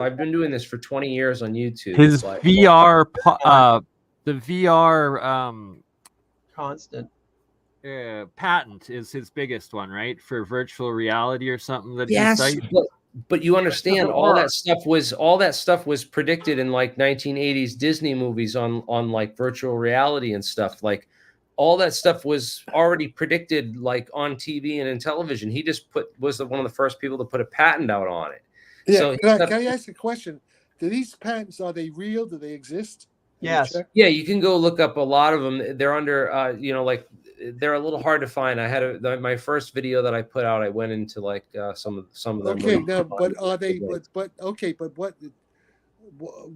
I've been doing this for 20 years on YouTube. His like, VR, the VR constant patent is his biggest one, right? For virtual reality or something that yes, he cited. But you understand all that stuff was predicted in like 1980s Disney movies on like virtual reality and stuff. Like all that stuff was already predicted like on TV and in television. He just was one of the first people to put a patent out on it. Yeah. So Can I ask a question? Do these patents, are they real? Do they exist? Yes. Yeah, you can go look up a lot of them. They're under, like they're a little hard to find. I had my first video that I put out. I went into like some of them. Okay, now, but are they? But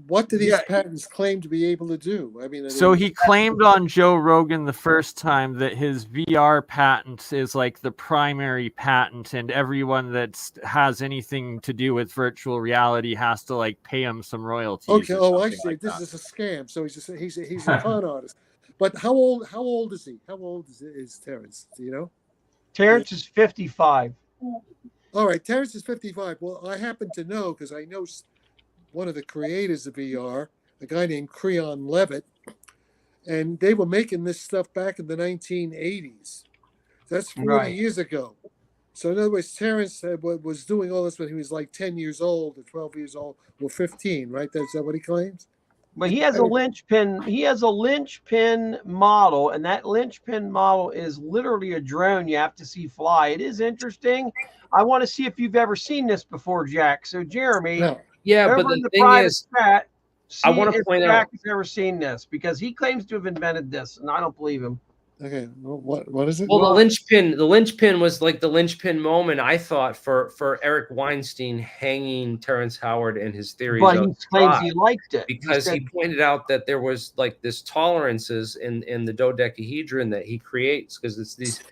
what do these patents claim to be able to do? I mean, so he claimed on Joe Rogan the first time that his VR patent is like the primary patent, and everyone that has anything to do with virtual reality has to like pay him some royalties. Okay. Oh, I see. Like this is a scam. So he's a con artist. But how old is he? How old is Terrence? Do you know? Terrence is 55. All right, Terrence is 55. Well, I happen to know because I know one of the creators of VR, a guy named Creon Levitt, and they were making this stuff back in the 1980s. That's 40 years ago. So in other words, Terrence was doing all this when he was like 10 years old or 12 years old or 15, right? Is that what he claims? But he has a linchpin. He has a linchpin model, and that linchpin model is literally a drone you have to see fly. It is interesting. I want to see if you've ever seen this before, Jack. So Jeremy, yeah, but the thing is, chat, I want to point Jack out has ever seen this because he claims to have invented this, and I don't believe him. Okay, what is it? Well, the linchpin was like the linchpin moment, I thought, for Eric Weinstein hanging Terrence Howard and his theories. But he claims he liked it because he pointed out that there was like this tolerances in the dodecahedron that he creates because it's these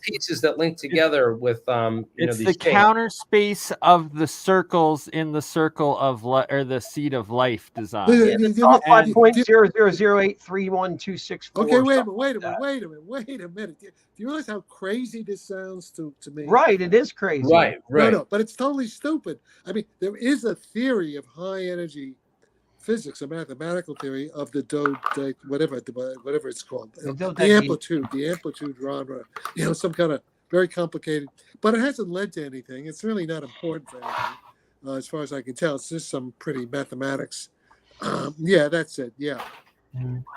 pieces that link together with it's the counter space of the circles in the circle of or the seed of life design. It's 5.00083126. Okay, wait a minute. Do you realize how crazy this sounds to me? Right, it is crazy. Right. No, but it's totally stupid. I mean, there is a theory of high energy physics, a mathematical theory of the whatever it's called, the amplitude genre, some kind of very complicated, but it hasn't led to anything. It's really not important for anything, as far as I can tell. It's just some pretty mathematics. Yeah, that's it. Yeah.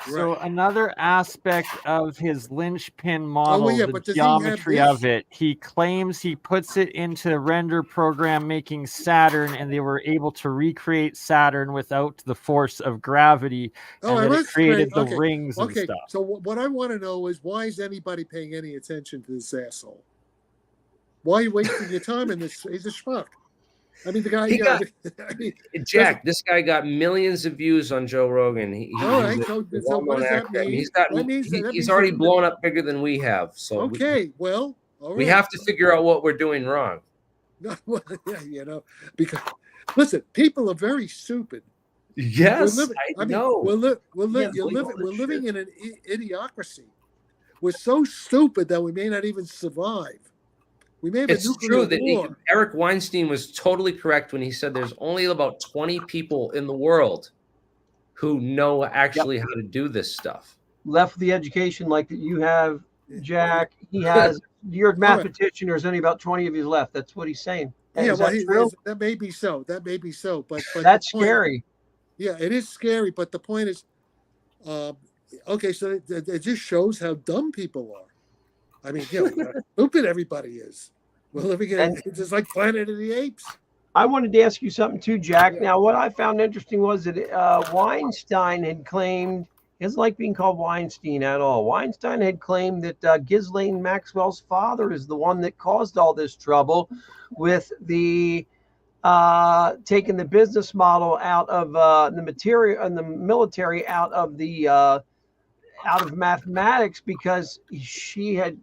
So another aspect of his linchpin model, the geometry of it, he claims he puts it into a render program making Saturn, and they were able to recreate Saturn without the force of gravity, and it created the rings and stuff. So what I want to know is, why is anybody paying any attention to this asshole? Why are you wasting your time in this? He's a schmuck. I mean, the guy. Jack, this guy got millions of views on Joe Rogan. All right. So what does that mean? He's already blown up bigger than we have. So okay, all right. We have to figure out what we're doing wrong. Because listen, people are very stupid. Yes, I know. We're living in an idiocracy. We're so stupid that we may not even survive. We may have it's true that Eric Weinstein was totally correct when he said there's only about 20 people in the world who know actually how to do this stuff. Left the education like that you have, Jack. He has. You're a mathematician. There's only about 20 of you left. That's what he's saying. That may be so. But that's scary. Yeah, it is scary. But the point is, okay, so it just shows how dumb people are. I mean, how stupid everybody is. We're living in it's like Planet of the Apes. I wanted to ask you something too, Jack. Yeah. Now, what I found interesting was that Weinstein had claimed, he doesn't like being called Weinstein at all. Weinstein had claimed that Ghislaine Maxwell's father is the one that caused all this trouble with the taking the business model out of the material and the military out of mathematics, because he had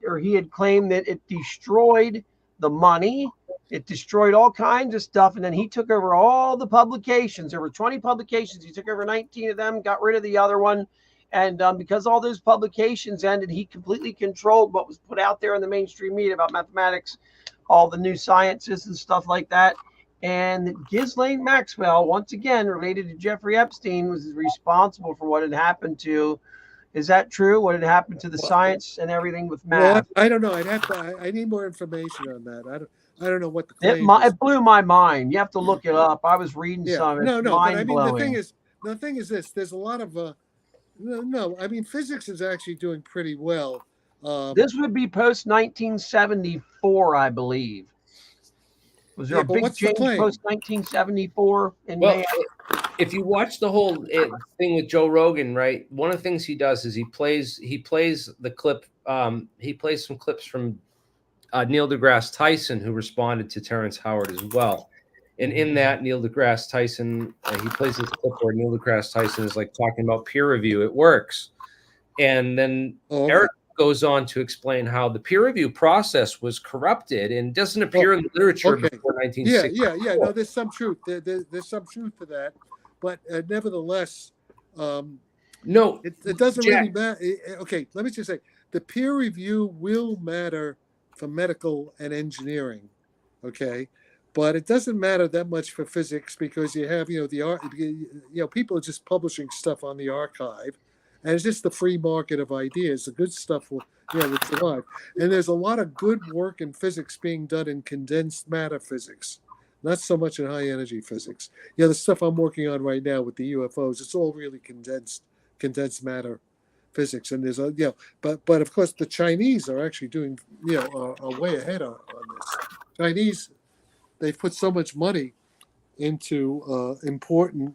claimed that it destroyed the money, it destroyed all kinds of stuff, and then he took over all the publications. There were 20 publications. He took over 19 of them, got rid of the other one, and because all those publications ended, he completely controlled what was put out there in the mainstream media about mathematics, all the new sciences and stuff like that. and Ghislaine Maxwell, once again related to Jeffrey Epstein, was responsible for what had happened to. Is that true? What had happened to the science and everything with math? Well, I don't know. I need more information on that. I don't know what the claim is. It blew my mind. You have to look it up. I was reading some. It's no. But I mean, the thing is this. There's a lot of no. I mean, physics is actually doing pretty well. This would be post 1974, I believe. Was there a big change post 1974 in Well, if you watch the whole thing with Joe Rogan, right? One of the things he does is he plays the clip. He plays some clips from Neil deGrasse Tyson, who responded to Terrence Howard as well. And in that, Neil deGrasse Tyson, he plays this clip where Neil deGrasse Tyson is like talking about peer review. It works. And then Eric goes on to explain how the peer review process was corrupted and doesn't appear in the literature before 1960. Yeah. No, there's some truth. There's some truth to that. But nevertheless, no, it doesn't really matter. Okay, let me just say, the peer review will matter for medical and engineering, okay? But it doesn't matter that much for physics because you have, people are just publishing stuff on the archive. And it's just the free market of ideas. The good stuff will survive. And there's a lot of good work in physics being done in condensed matter physics, not so much in high energy physics. The stuff I'm working on right now with the UFOs, it's all really condensed matter physics. And there's but of course the Chinese are actually doing, are way ahead on this. Chinese, they've put so much money into important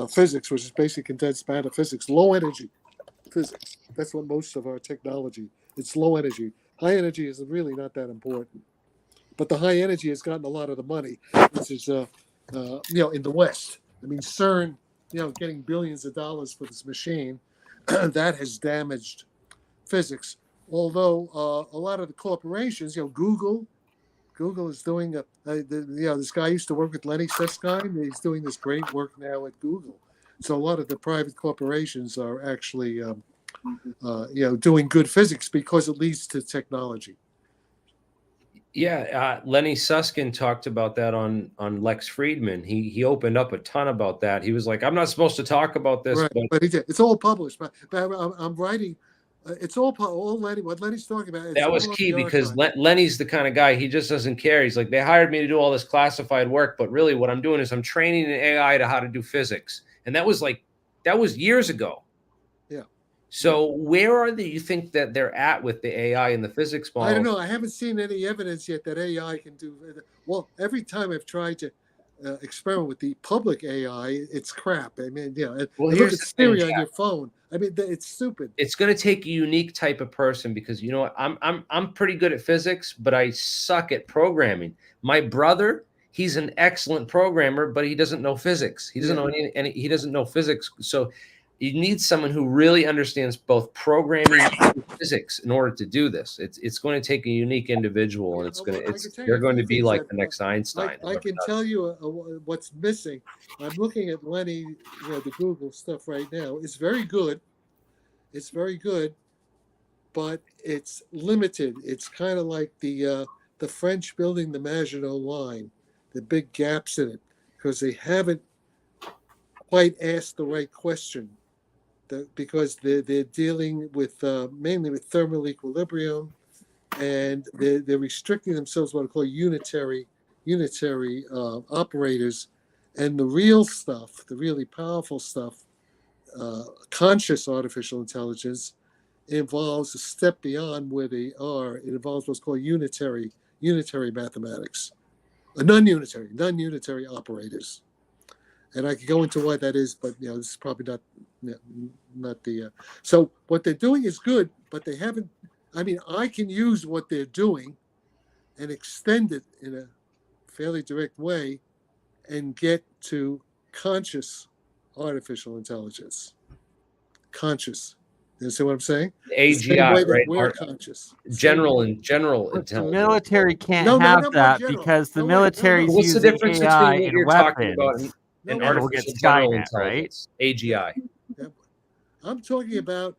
physics, which is basically condensed matter physics, low energy physics. That's what most of our technology. It's low energy. High energy is really not that important, but the high energy has gotten a lot of the money. This is in the West. I mean, CERN, getting billions of dollars for this machine, that has damaged physics. Although a lot of the corporations, Google is doing this guy used to work with Lenny Susskind, and he's doing this great work now at Google. So a lot of the private corporations are actually, doing good physics because it leads to technology. Yeah, Lenny Susskind talked about that on Lex Friedman. He opened up a ton about that. He was like, "I'm not supposed to talk about this," right, but he did. It's all published. But I'm writing. It's all Lenny. What Lenny's talking about. That was key because Lenny's the kind of guy, he just doesn't care. He's like, they hired me to do all this classified work, but really what I'm doing is I'm training an AI to how to do physics. And that was years ago. Yeah. So where you think that they're at with the AI and the physics model? I don't know. I haven't seen any evidence yet that AI can do. Well, every time I've tried to experiment with the public AI, it's crap. I mean, look at Siri on your phone. I mean, it's stupid. It's going to take a unique type of person because you know what? I'm pretty good at physics, but I suck at programming. My brother, he's an excellent programmer, but he doesn't know physics. He doesn't know any. He doesn't know physics. So you need someone who really understands both programming and physics in order to do this. It's going to take a unique individual, and they're going to be like the next Einstein. I can tell you what's missing. I'm looking at Lenny, the Google stuff right now. It's very good. It's very good, but it's limited. It's kind of like the French building the Maginot Line, the big gaps in it, because they haven't quite asked the right question. Because they're dealing with mainly with thermal equilibrium, and they're restricting themselves to what I call unitary operators, and the real stuff, the really powerful stuff, conscious artificial intelligence, involves a step beyond where they are. It involves what's called unitary mathematics, non-unitary operators. And I could go into why that is, but this is probably not the. So what they're doing is good, but they haven't. I mean, I can use what they're doing and extend it in a fairly direct way, and get to conscious artificial intelligence. Conscious. You see what I'm saying? AGI, right? We're conscious. General intelligence. The military can't have that because the military's What's the difference AI between what and you're talking about and artificial general intelligence? Right? AGI. I'm talking about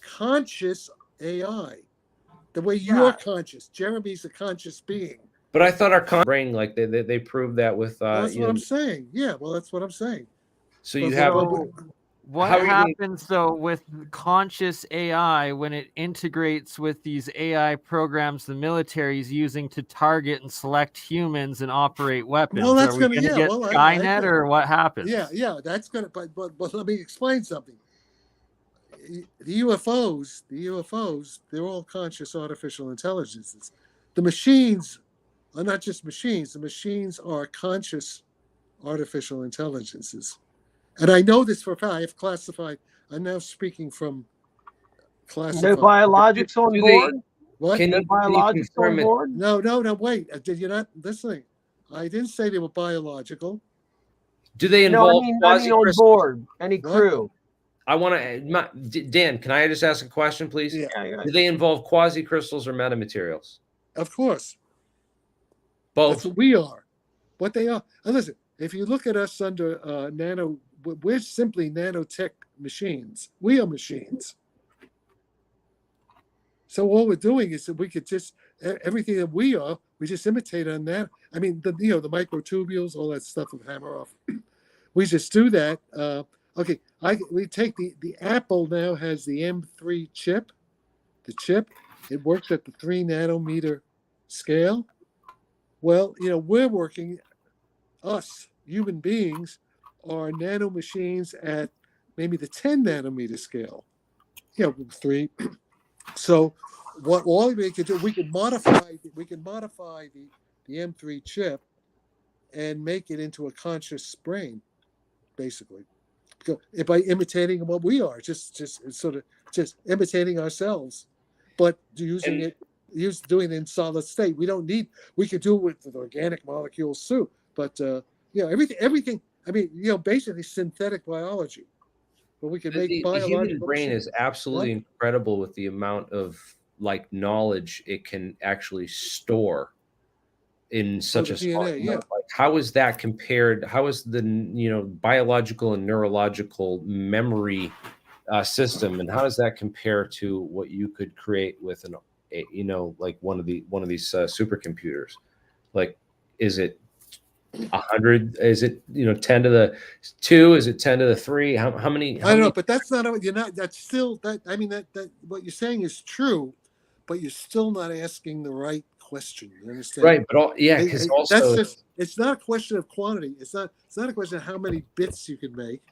conscious AI. The way you're conscious. Jeremy's a conscious being. But I thought our brain, like they proved that with. Well, that's what I'm saying. Yeah, well, that's what I'm saying. So you have. What happens though with conscious AI when it integrates with these AI programs the military is using to target and select humans and operate weapons? Well, that's going to get Skynet, or what happens? Yeah, that's going to. But let me explain something. The UFOs, they're all conscious artificial intelligences. The machines are not just machines. The machines are conscious artificial intelligences. And I know this for a fact. I have classified. I'm now speaking from classified. No biologics on board? What? No biologics on board? No, wait. Did you not listening? I didn't say they were biological. Do they involve I mean on board, any crew? I want to, Dan, can I just ask a question, please? Yeah. Do they involve quasi-crystals or metamaterials? Of course. Both. That's what we are. What they are. And listen, if you look at us under nano, we're simply nanotech machines. We are machines. So all we're doing is that we could just, everything that we are, we just imitate on that. I mean, the microtubules, all that stuff with hammer off. We just do that. Okay, we take the Apple now has the M3 chip. The chip, it works at the 3 nanometer scale. Well, we're working, us human beings are nano machines at maybe the 10 nanometer scale. 3. So what all we could do, we can modify the M3 chip and make it into a conscious brain, basically, by imitating what we are, just imitating ourselves, but doing it in solid state. We could do it with organic molecules too, but everything. I mean, basically synthetic biology. But we can make the human brain is absolutely incredible with the amount of knowledge it can actually store in such a small amount. How is that compared? How is the biological and neurological memory system, and how does that compare to what you could create with one of these supercomputers? Like, is it 100? Is it 10 to the 2? Is it 10 to the 3? How many? I don't know, but that's not. You're not. That's still that. I mean that what you're saying is true, but you're still not asking the right question. You understand? Right, but because also that's just. It's not a question of quantity. It's not a question of how many bits you can make.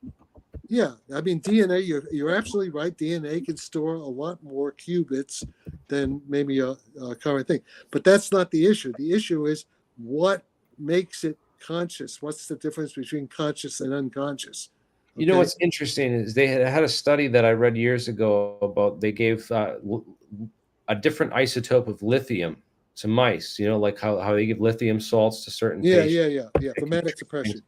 Yeah, I mean DNA. You're absolutely right. DNA can store a lot more qubits than maybe a current thing. But that's not the issue. The issue is what makes it conscious. What's the difference between conscious and unconscious? Okay? What's interesting is they had a study that I read years ago about. They gave a different isotope of lithium to mice. Like how they give lithium salts to certain patients. Yeah. For manic depression.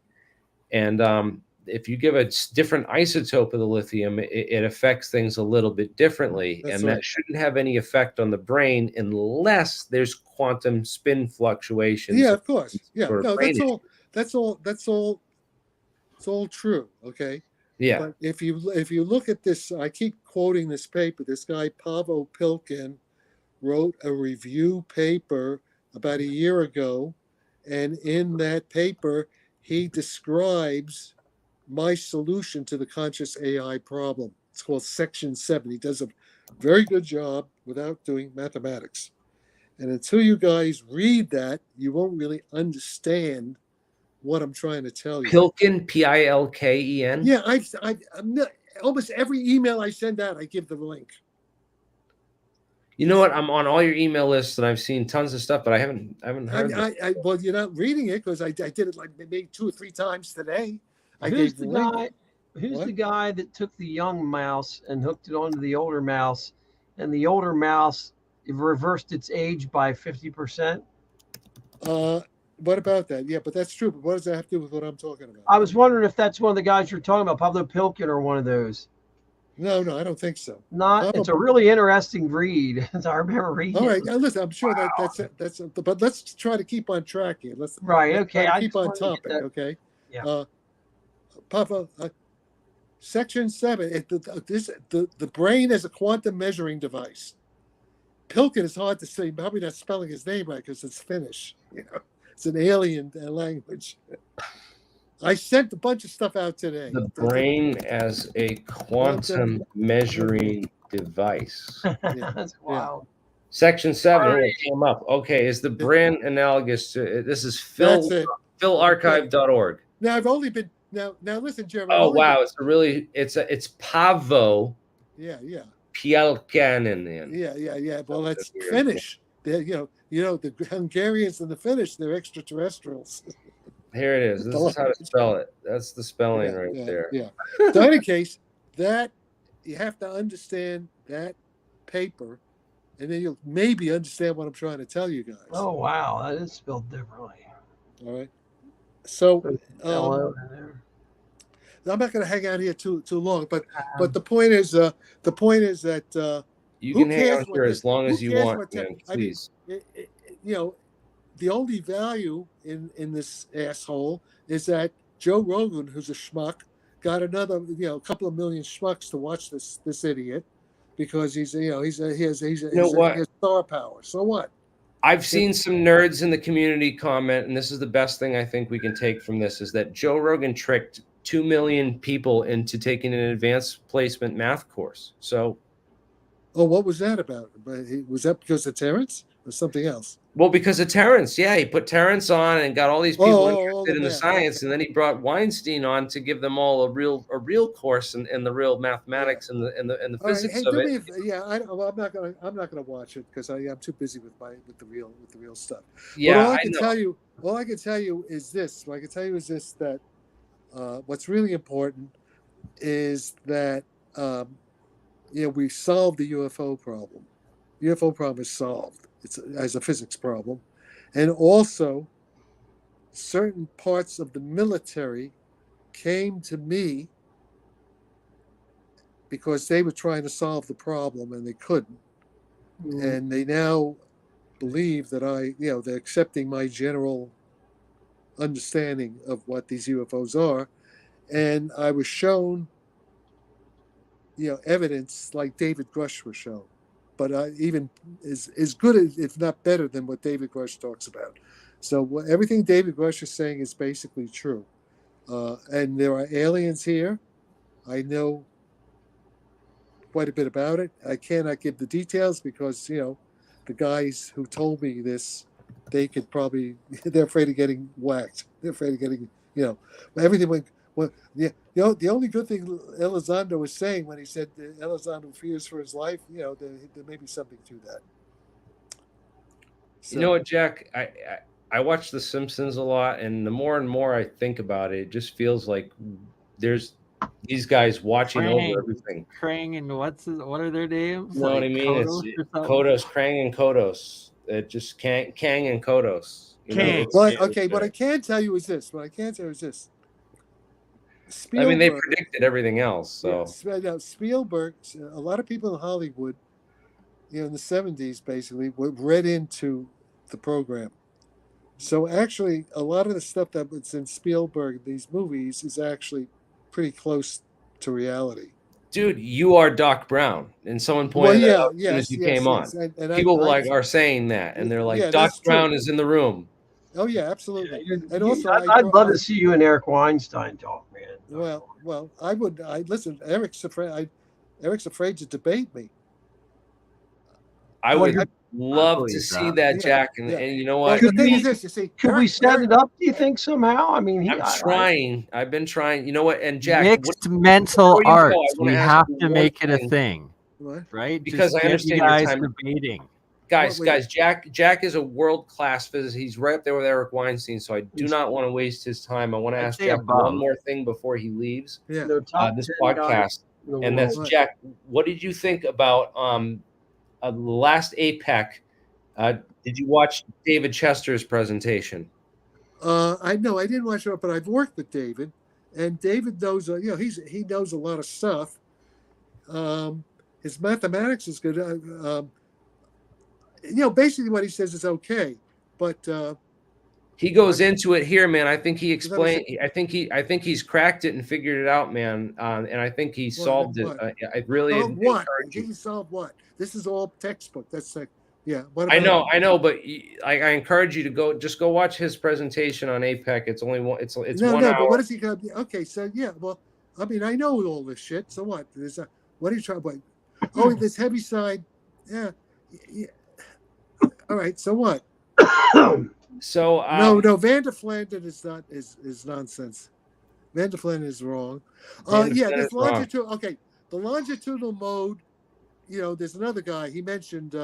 And if you give a different isotope of the lithium, it affects things a little bit differently. That shouldn't have any effect on the brain unless there's quantum spin fluctuations. Yeah, of course. Yeah, no, that's all true. Okay. Yeah. But if you look at this, I keep quoting this paper. This guy Paavo Pilkin wrote a review paper about a year ago, and in that paper he describes my solution to the conscious AI problem. It's called Section 7. He does a very good job without doing mathematics. And until you guys read that, you won't really understand what I'm trying to tell you. Pilkin, Pilken. Yeah, I'm not, almost every email I send out, I give the link. You know what? I'm on all your email lists, and I've seen tons of stuff, but I haven't heard. Well, you're not reading it because I did it like maybe 2 or 3 times today. Who's the guy that took the young mouse and hooked it onto the older mouse, and the older mouse reversed its age by 50%? What about that? Yeah, but that's true. But what does that have to do with what I'm talking about? I was wondering if that's one of the guys you're talking about, Paavo Pilkin, or one of those. No, I don't think so. It's a really interesting read. I remember reading. All right, now listen, I'm sure that's. But let's try to keep on track here. Let's okay. Keep on topic. Okay. Yeah. Papa, Section 7. The brain is a quantum measuring device. Pilkin is hard to say. Probably not spelling his name right because it's Finnish. It's an alien language. I sent a bunch of stuff out today. The brain as a quantum measuring device. That's wild. Section 7 it came up. Okay, is the brain analogous to this is philarchive.org. Now I've only been now listen, Jeremy. Oh wow, it's Pavo. Yeah. Pielkanen. Yeah. Well, that's Finnish. The Hungarians and the Finnish, they're extraterrestrials. Here it is. This is how to spell it. That's the spelling there. Yeah. So in any case, that you have to understand that paper, and then you'll maybe understand what I'm trying to tell you guys. Oh wow, that is spelled differently. All right. So I'm not going to hang out here too long, but the point is that you can hang out here as long as you want, man, please. I mean, the only value in this asshole is that Joe Rogan, who's a schmuck, got another a couple of million schmucks to watch this idiot because he has star power. So what? I've seen some nerds in the community comment, and this is the best thing I think we can take from this, is that Joe Rogan tricked 2 million people into taking an advanced placement math course. So, what was that about? Was that because of Terrence or something else? Well, because of Terrence, he put Terrence on and got all these people interested in the science, and then he brought Weinstein on to give them all a real course in the real mathematics and the physics of it. I'm not gonna watch it because I'm too busy with the real stuff. Yeah, but all I can tell you is this. What I can tell you is this: that what's really important is that we solved the UFO problem. The UFO problem is solved. It's as a physics problem. And also, certain parts of the military came to me because they were trying to solve the problem and they couldn't. And they now believe that they're accepting my general understanding of what these UFOs are. And I was shown, evidence like David Grush was shown. But even is good, if not better, than what David Grush talks about. So everything David Grush is saying is basically true. And there are aliens here. I know quite a bit about it. I cannot give the details because, the guys who told me this, they're afraid of getting whacked. They're afraid of getting, everything went. Well, the only good thing Elizondo was saying when he said Elizondo fears for his life, there may be something to that. So, you know what, Jack? I watch The Simpsons a lot, and the more and more I think about it, it just feels like there's these guys watching over everything. Krang and what are their names? You know what I mean? Kodos, Krang and Kodos. It just Kang and Kodos. What I can tell you is this. Spielberg, they predicted everything else. So Spielberg, a lot of people in Hollywood, in the 70s, basically, were read into the program. So actually, a lot of the stuff that was in Spielberg, these movies, is actually pretty close to reality. Dude, you are Doc Brown, and someone pointed out as soon as you came on. And people are saying that, and they're like, Doc Brown is in the room. Oh yeah, absolutely. And also, I'd love to see you and Eric Weinstein talk, man. Well, I would. Listen. Eric's afraid to debate me. I would love to see that, Jack. And you know what? Well, the thing is this, you see, could we set it up? Do you think somehow? I mean, I'm trying. I've been trying. You know what? And Jack, mixed mental arts. We have to make it a thing, right? Because I understand your time debating. Guys, Jack is a world-class physicist. He's right up there with Eric Weinstein, so I do not want to waste his time. I want to ask Jack one more thing before he leaves this podcast. And that's, Jack, what did you think about the last APEC? Did you watch David Chester's presentation? I didn't watch it, but I've worked with David, and David knows, he knows a lot of stuff. His mathematics is good. Basically what he says is okay, but he goes into it here, man. I think he explained. I think he's cracked it and figured it out, man. And I think he solved it. I really what? He solved what? This is all textbook. That's like Yeah. What I about, know, but I encourage you to go watch his presentation on APEC. It's only one. It's no, 1 no. hour. But what is he gonna be? Okay, so yeah. Well, I mean, I know all this shit. So what? There's a, what are you trying? What? Oh, this heavy side. Yeah. Yeah. All right. So what? So No. Van der Flanden is not is nonsense. Van der Flanden is wrong. Yeah. This longitude. Okay. The longitudinal mode. You know, there's another guy. He mentioned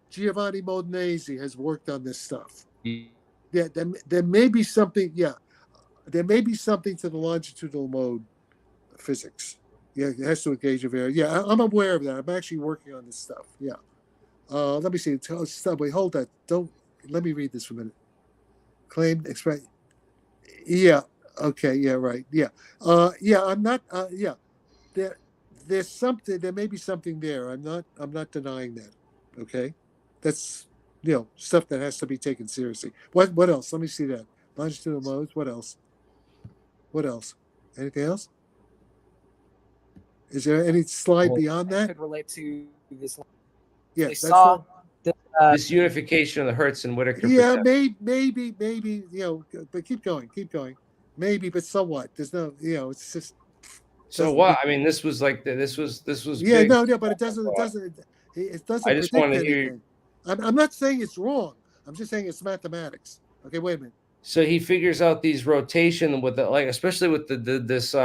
Giovanni Modenese has worked on this stuff. Yeah. There may be something. Yeah. There may be something to the longitudinal mode physics. Yeah, it has to engage a very. Yeah, I'm aware of that. I'm actually working on this stuff. Yeah. Let me see. Wait, hold that. Don't. Let me read this for a minute. Claimed expect. Yeah. Okay. Yeah. Right. Yeah. Yeah. I'm not. Yeah. There's something. There may be something there. I'm not denying that. Okay. That's stuff that has to be taken seriously. What else? Let me see that. Longitudinal modes. What else? What else? Anything else? Is there any slide beyond that? Could relate to this. Yeah, they saw this unification of the Hertz and Whittaker. Yeah, maybe, but keep going. Maybe, but so what? There's no, it's just. So what? I mean, this was like this was. Yeah, big. no, but it doesn't. I just want to hear. I'm not saying it's wrong. I'm just saying it's mathematics. Okay, wait a minute. So he figures out these rotation with the especially with this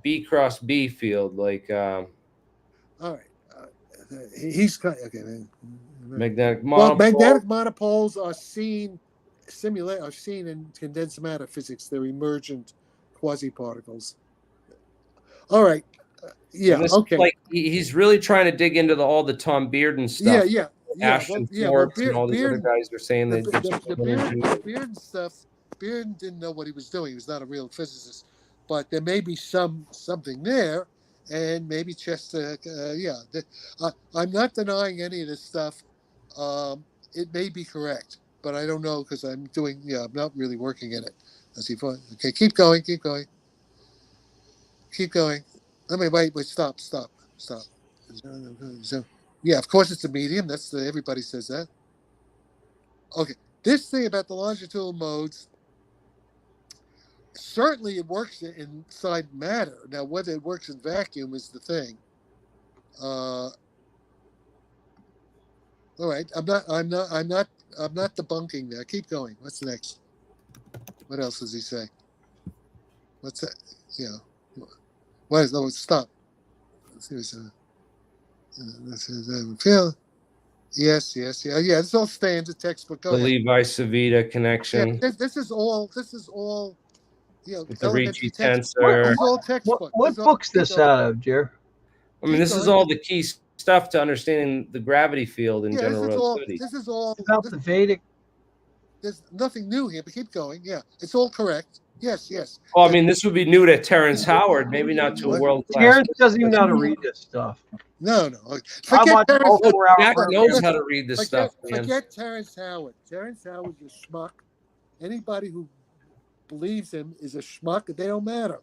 B cross B field, All right, he's okay. Magnetic monopoles. Well, magnetic monopoles are seen in condensed matter physics. They're emergent quasi-particles. All right. Yeah. Okay. Like he's really trying to dig into all the Tom Bearden stuff. Yeah. Ashton Forbes and all these other guys are saying that the Bearden stuff. Bearden didn't know what he was doing. He was not a real physicist, but there may be something there, and maybe just I'm not denying any of this stuff. It may be correct, but I don't know because I'm doing. Yeah, I'm not really working in it. Let's see. Okay, keep going. Let me wait. Stop. So, yeah, of course it's a medium. That's everybody says that. Okay, this thing about the longitudinal modes. Certainly, it works inside matter. Now, whether it works in vacuum is the thing. All right, I'm not debunking that. Keep going. What's next? What else does he say? What's that? Yeah. What is? Oh, stop. Let's see what's Yes. Yeah. This all stands a textbook. Go the ahead. Levi-Civita connection. Yeah, this is all. With the Ricci tensor. What book's this out of, Jer? I mean, this is all the key stuff to understanding the gravity field in general relativity. This is all about the Vedic. There's nothing new here, but keep going. Yeah, it's all correct. Yes. Well, I mean, this would be new to Terrence Howard, maybe not to a world class. Terrence doesn't even know how to read this stuff. No. I watch all 4 hours. Jack knows how to read this stuff. Forget Terrence Howard. Terrence Howard's a schmuck. Anybody who believes him is a schmuck. They don't matter.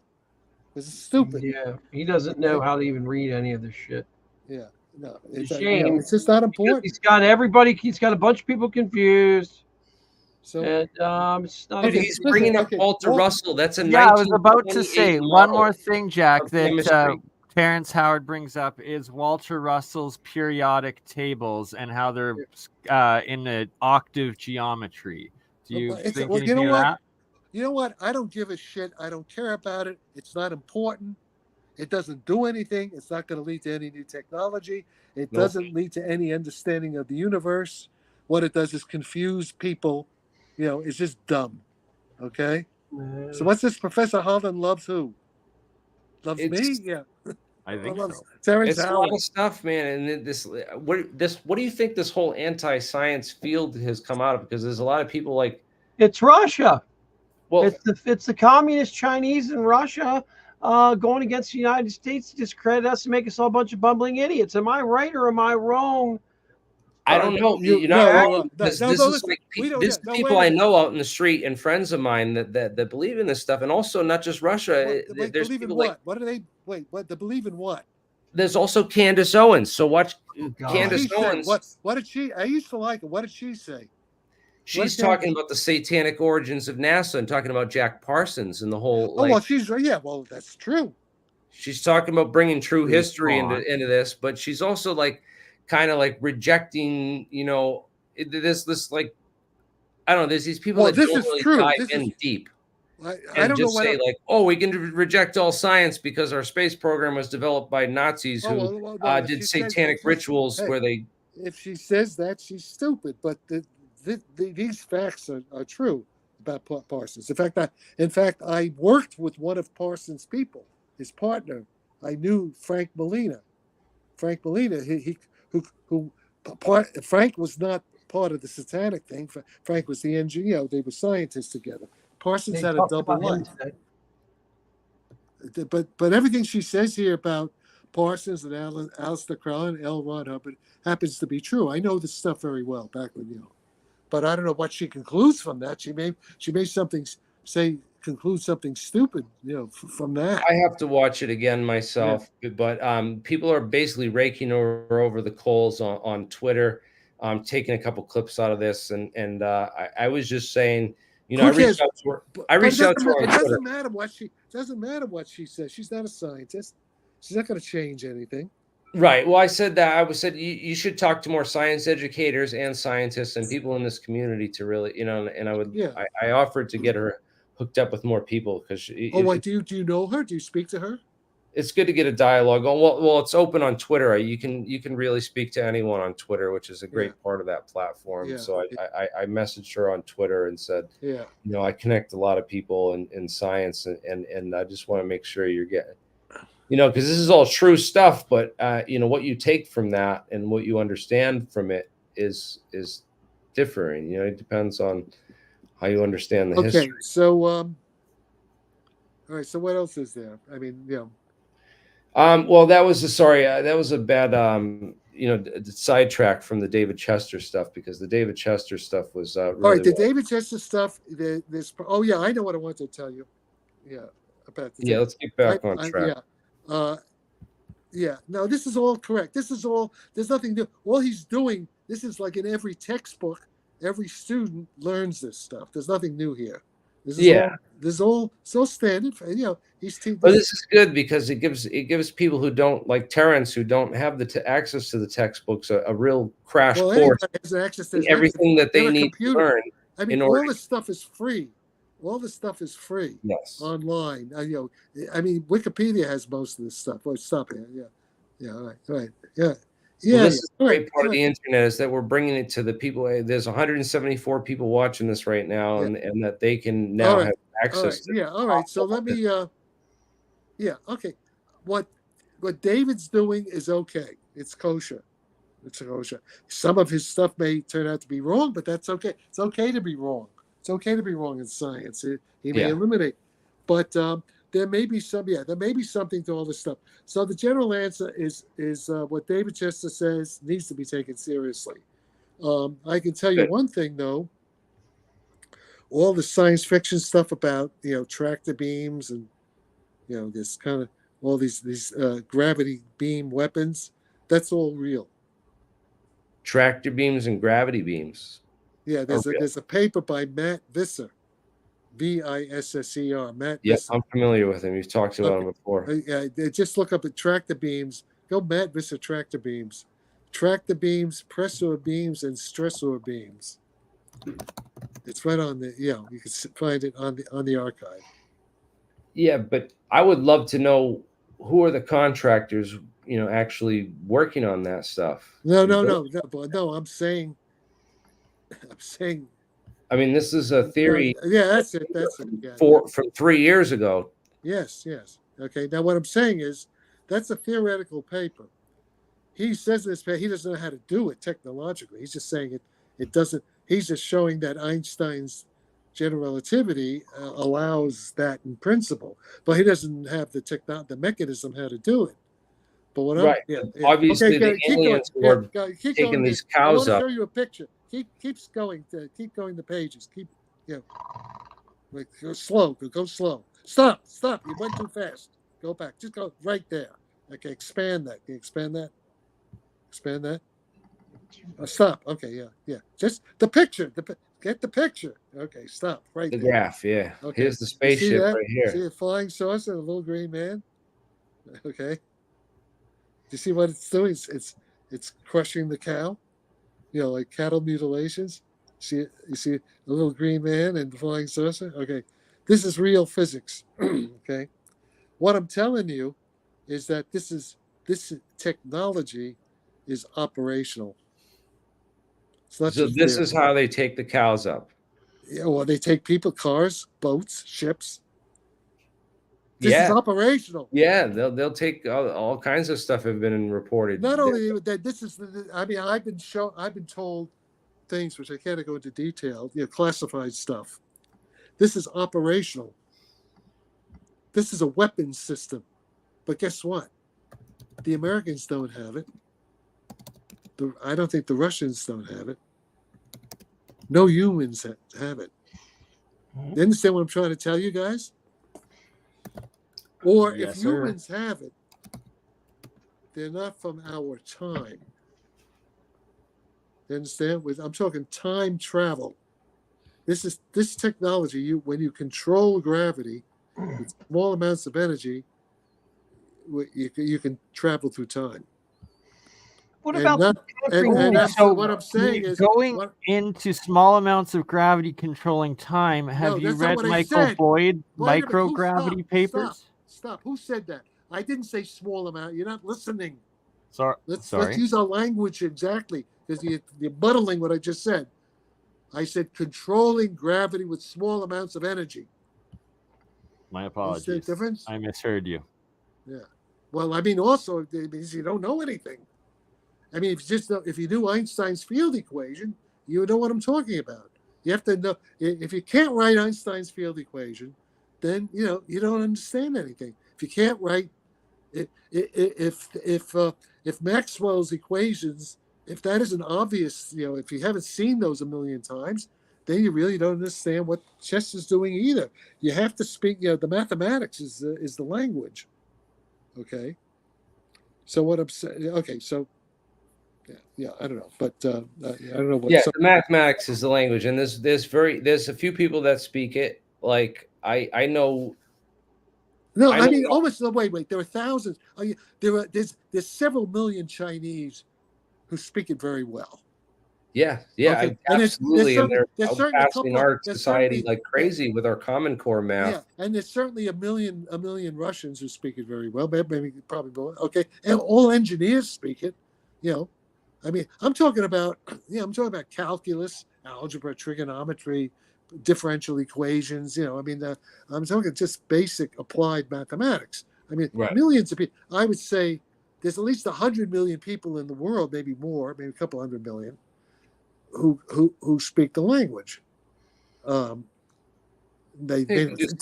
It's stupid. Yeah, he doesn't know how to even read any of this shit. Yeah, no, it's a shame. It's just not important. He's got a bunch of people confused. So, and it's not. Dude, he's bringing up Walter Russell. That's a I was about to say one more thing, Jack, that chemistry. Terrence Howard brings up is Walter Russell's periodic tables and how they're in the octave geometry. Do you think anything of that? You know what? I don't give a shit. I don't care about it. It's not important. It doesn't do anything. It's not going to lead to any new technology. It doesn't lead to any understanding of the universe. What it does is confuse people. It's just dumb. Okay? So what's this? Professor Holland loves who? Loves me? Yeah. I think so. Terrence It's Howard. a lot of stuff, man. And what do you think this whole anti-science field has come out of? Because there's a lot of people like it's Russia. Well, it's the communist Chinese and Russia going against the United States to discredit us and make us all a bunch of bumbling idiots. Am I right or am I wrong? I don't know. You're not wrong. This is like people I know out in the street and friends of mine that believe in this stuff, and also not just Russia. They There's believe in people what? What do they? Wait, what? They believe in what? there's also Candice Owens. So watch Candice Owens. What did she? I used to like it. What did she say? She's talking about the satanic origins of NASA and talking about Jack Parsons and the whole. Oh, well, she's well, that's true. She's talking about bringing true history into this, but she's also like kind of like rejecting, this like, I don't know. There's these people that don't really dive in deep. I don't just know say like, oh, we can reject all science because our space program was developed by Nazis who did satanic rituals where they. If she says that, she's stupid. But these facts are true about Parsons. In fact, I worked with one of Parsons' people, his partner. I knew Frank Molina. Frank Molina, Frank was not part of the satanic thing. Frank was the engineer. They were scientists together. Parsons had a double life. But everything she says here about Parsons and Alistair Crowell and L. Ron Hubbard happens to be true. I know this stuff very well back when, but I don't know what she concludes from that. She may conclude something stupid, from that. I have to watch it again myself, but people are basically raking her over the coals on Twitter. Taking a couple clips out of this, and I was just saying, I reached out to her. It doesn't matter what she says. She's not a scientist. She's not going to change anything. Right. Well, I said that. I said you should talk to more science educators and scientists and people in this community to really, and I would. Yeah. I offered to get her hooked up with more people because. Do you know her? Do you speak to her? It's good to get a dialogue on. Well, it's open on Twitter. You can really speak to anyone on Twitter, which is a great part of that platform. So I messaged her on Twitter and said, I connect a lot of people in science, and I just want to make sure you're getting, because this is all true stuff, but what you take from that and what you understand from it is differing. It depends on how you understand the history. Okay, so all right. So what else is there? I mean, well, that was a bad sidetrack from the David Chester stuff, because the David Chester stuff was really all right. The David Chester stuff. I know what I wanted to tell you. About the let's get back on track. No, this is all correct. There's nothing new. All he's doing, this is like in every textbook. Every student learns this stuff. There's nothing new here. This is all so standard. He's teaching. But this is good because it gives people who don't, like Terrence, who don't have the access to the textbocks, a real crash course. Has access to everything that they need to learn. I mean, all this stuff is free. All this stuff is free. Yes. Online. I mean, Wikipedia has most of this stuff. Oh, stop it. Yeah. All right. Yeah. Yeah, this is the great part of the internet is that we're bringing it to the people. There's 174 people watching this right now, and that they can now have access to. All right. So let me. Okay. What David's doing is okay. It's kosher. Some of his stuff may turn out to be wrong, but that's okay. It's okay to be wrong. It's okay to be wrong in science. He may eliminate, but there may be something to all this stuff. So the general answer is what David Chester says needs to be taken seriously. I can tell you one thing though. All the science fiction stuff about tractor beams and this kind of all these gravity beam weapons, that's all real. Tractor beams and gravity beams. Yeah, there's a paper by Matt Visser. Visser, Matt. Yes, I'm familiar with him. You've talked about him before. Just look up at tractor beams. Go Matt Visser tractor beams, pressor beams, and stressor beams. It's right on the you can find it on the archive. Yeah, but I would love to know who are the contractors, actually working on that stuff. No. I'm saying. I mean, this is a theory. That's it. Yeah, from 3 years ago. Yes. Okay. Now, what I'm saying is, that's a theoretical paper. He says in this paper he doesn't know how to do it technologically. He's just saying it doesn't. He's just showing that Einstein's general relativity allows that in principle, but he doesn't have the mechanism how to do it. But what obviously the aliens were taking these cows up. I want to show you a picture. Keep going the pages. Go slow. Go slow. Stop. You went too fast. Go back. Just go right there. Okay, expand that. Can you expand that? Expand that. Stop. Okay, yeah. Just the picture. Get the picture. Okay, stop right The there. graph, yeah. Okay. Here's the You see spaceship that? right here. See the flying saucer, the little green man? Okay. Do you see what it's doing? It's crushing the cow. Like cattle mutilations. You see the little green man and the flying saucer? Okay. This is real physics. Okay. What I'm telling you is that this technology is operational. It's not So just this there. is how they take the cows up. Yeah, well, they take people, cars, boats, ships. This is Yeah. operational. Yeah, they'll take all kinds of stuff have been reported. Not only that, this is. I mean, I've been told things which I can't go into detail. Classified stuff. This is operational. This is a weapons system. But guess what? The Americans don't have it. I don't think the Russians don't have it. No humans have it. You understand what I'm trying to tell you guys? Or Yes, if sir. humans have it, they're not from our time. You understand? I'm talking time travel. This technology. When you control gravity with small amounts of energy, you can travel through time. What about what I'm saying is going into small amounts of gravity controlling time. Have you read Michael Boyd microgravity papers? Stop. Who said that? I didn't say small amount. You're not listening. Sorry. Let's use our language exactly, because you're muddling what I just said. I said controlling gravity with small amounts of energy. My apologies. Is there a difference? I misheard you. Yeah. Well, I mean, also it means you don't know anything. I mean, if you knew Einstein's field equation, you would know what I'm talking about. You have to know. If you can't write Einstein's field equation, then you don't understand anything. If you can't write, if Maxwell's equations, if that isn't obvious, if you haven't seen those a million times, then you really don't understand what chess is doing either. You have to speak. The mathematics is the language. Okay. So what I'm saying. Okay. So. Yeah, I don't know, but I don't know what. Yeah, the mathematics is the language, and there's a few people that speak it. Like I know. No, I mean almost. Wait. There are thousands. There's several million Chinese who speak it very well. Yeah, Okay. Absolutely, and there's they're passing our society like crazy with our Common Core math. Yeah, and there's certainly a million Russians who speak it very well. Maybe probably more. Okay, and all engineers speak it. I mean, I'm talking about calculus, algebra, trigonometry, differential equations. I mean, I'm talking just basic applied mathematics. I mean, millions of people. I would say there's at least 100 million people in the world, maybe more, maybe a couple 100 million, who speak the language. To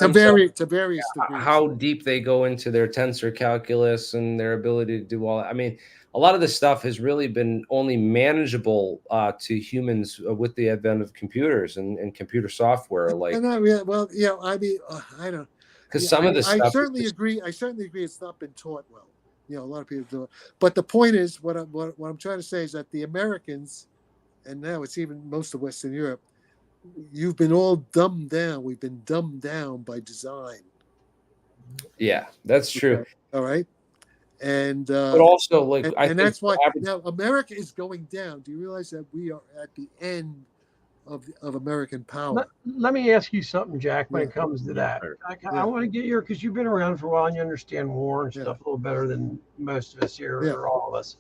various degrees. How deep they go into their tensor calculus and their ability to do all that. I mean, a lot of this stuff has really been only manageable to humans with the advent of computers and computer software. Like, I mean, I don't. Because some of the stuff. I certainly agree. It's not been taught well. A lot of people do it. But the point is, what I'm trying to say is that the Americans, and now it's even most of Western Europe, you've been all dumbed down. We've been dumbed down by design. Yeah, that's true. Okay. All right. And but also, and that's why now America is going down. Do you realize that we are at the end of American power? Let me ask you something, Jack, when it comes to that. I want to get your, because you've been around for a while and you understand war and stuff a little better than most of us here, or all of us.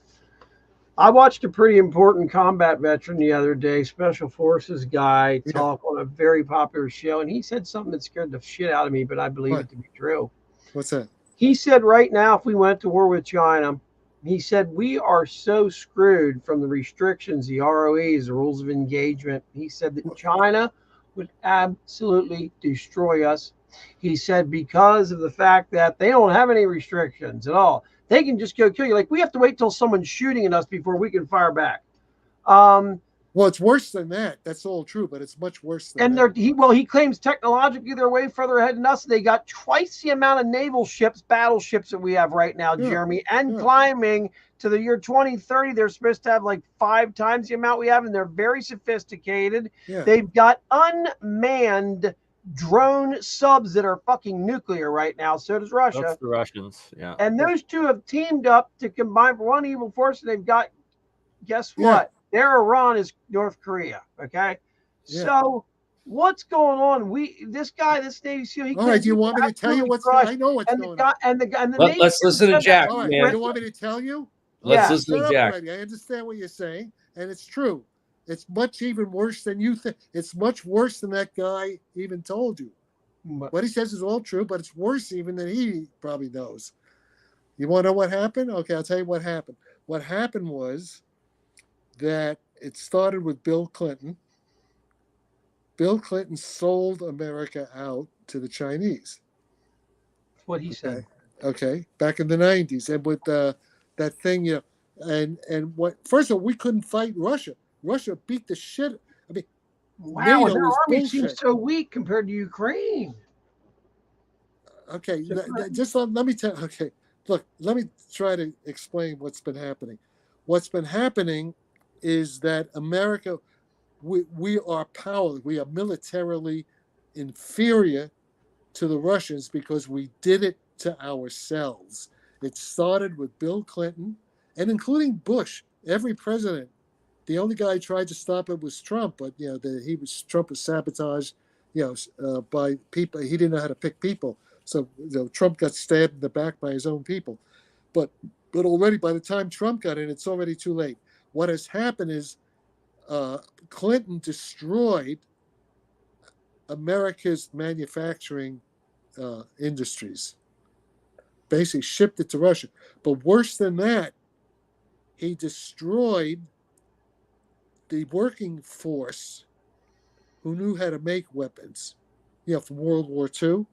I watched a pretty important combat veteran the other day, Special Forces guy, talk on a very popular show, and he said something that scared the shit out of me, but I believe it to be true. What's that? He said right now, if we went to war with China, he said, we are so screwed from the restrictions, the ROEs, the rules of engagement. He said that China would absolutely destroy us. He said because of the fact that they don't have any restrictions at all. They can just go kill you. Like, we have to wait till someone's shooting at us before we can fire back. Well, Well, it's worse than that. That's all true, but it's much worse than and that. he claims technologically they're way further ahead than us. They got twice the amount of naval ships, battleships that we have right now, Jeremy, and climbing to the year 2030. They're supposed to have like 5 times the amount we have, and they're very sophisticated. They've got unmanned drone subs that are fucking nuclear right now. So does Russia. That's the Russians, And those two have teamed up to combine for one evil force, and they've got, guess what? Their Iran is North Korea. Okay. So what's going on? This Navy SEAL. All right. Do you want me to tell you what's going on? I know what's going on. And the Let's listen to Jack. All right. You want me to tell you? Let's listen to Jack. I understand what you're saying, and it's true. It's much even worse than you think. It's much worse than that guy even told you. What he says is all true, but it's worse even than he probably knows. You want to know what happened? Okay, I'll tell you what happened. What happened was that it started with Bill Clinton. Bill Clinton sold America out to the Chinese. That's what he said. Okay, back in the 90s. And with that thing, and what, first of all, we couldn't fight Russia. Russia beat the shit. I mean, wow, their army seems so weak compared to Ukraine. Okay, just let me tell. Okay, look, let me try to explain what's been happening. What's been happening is that America, we are powerless. We are militarily inferior to the Russians because we did it to ourselves. It started with Bill Clinton, and including Bush. Every president. The only guy who tried to stop it was Trump, but Trump was sabotaged, by people. He didn't know how to pick people, so Trump got stabbed in the back by his own people. But already by the time Trump got in, it's already too late. What has happened is Clinton destroyed America's manufacturing industries, basically shipped it to Russia. But worse than that, he destroyed the working force who knew how to make weapons, from World War II.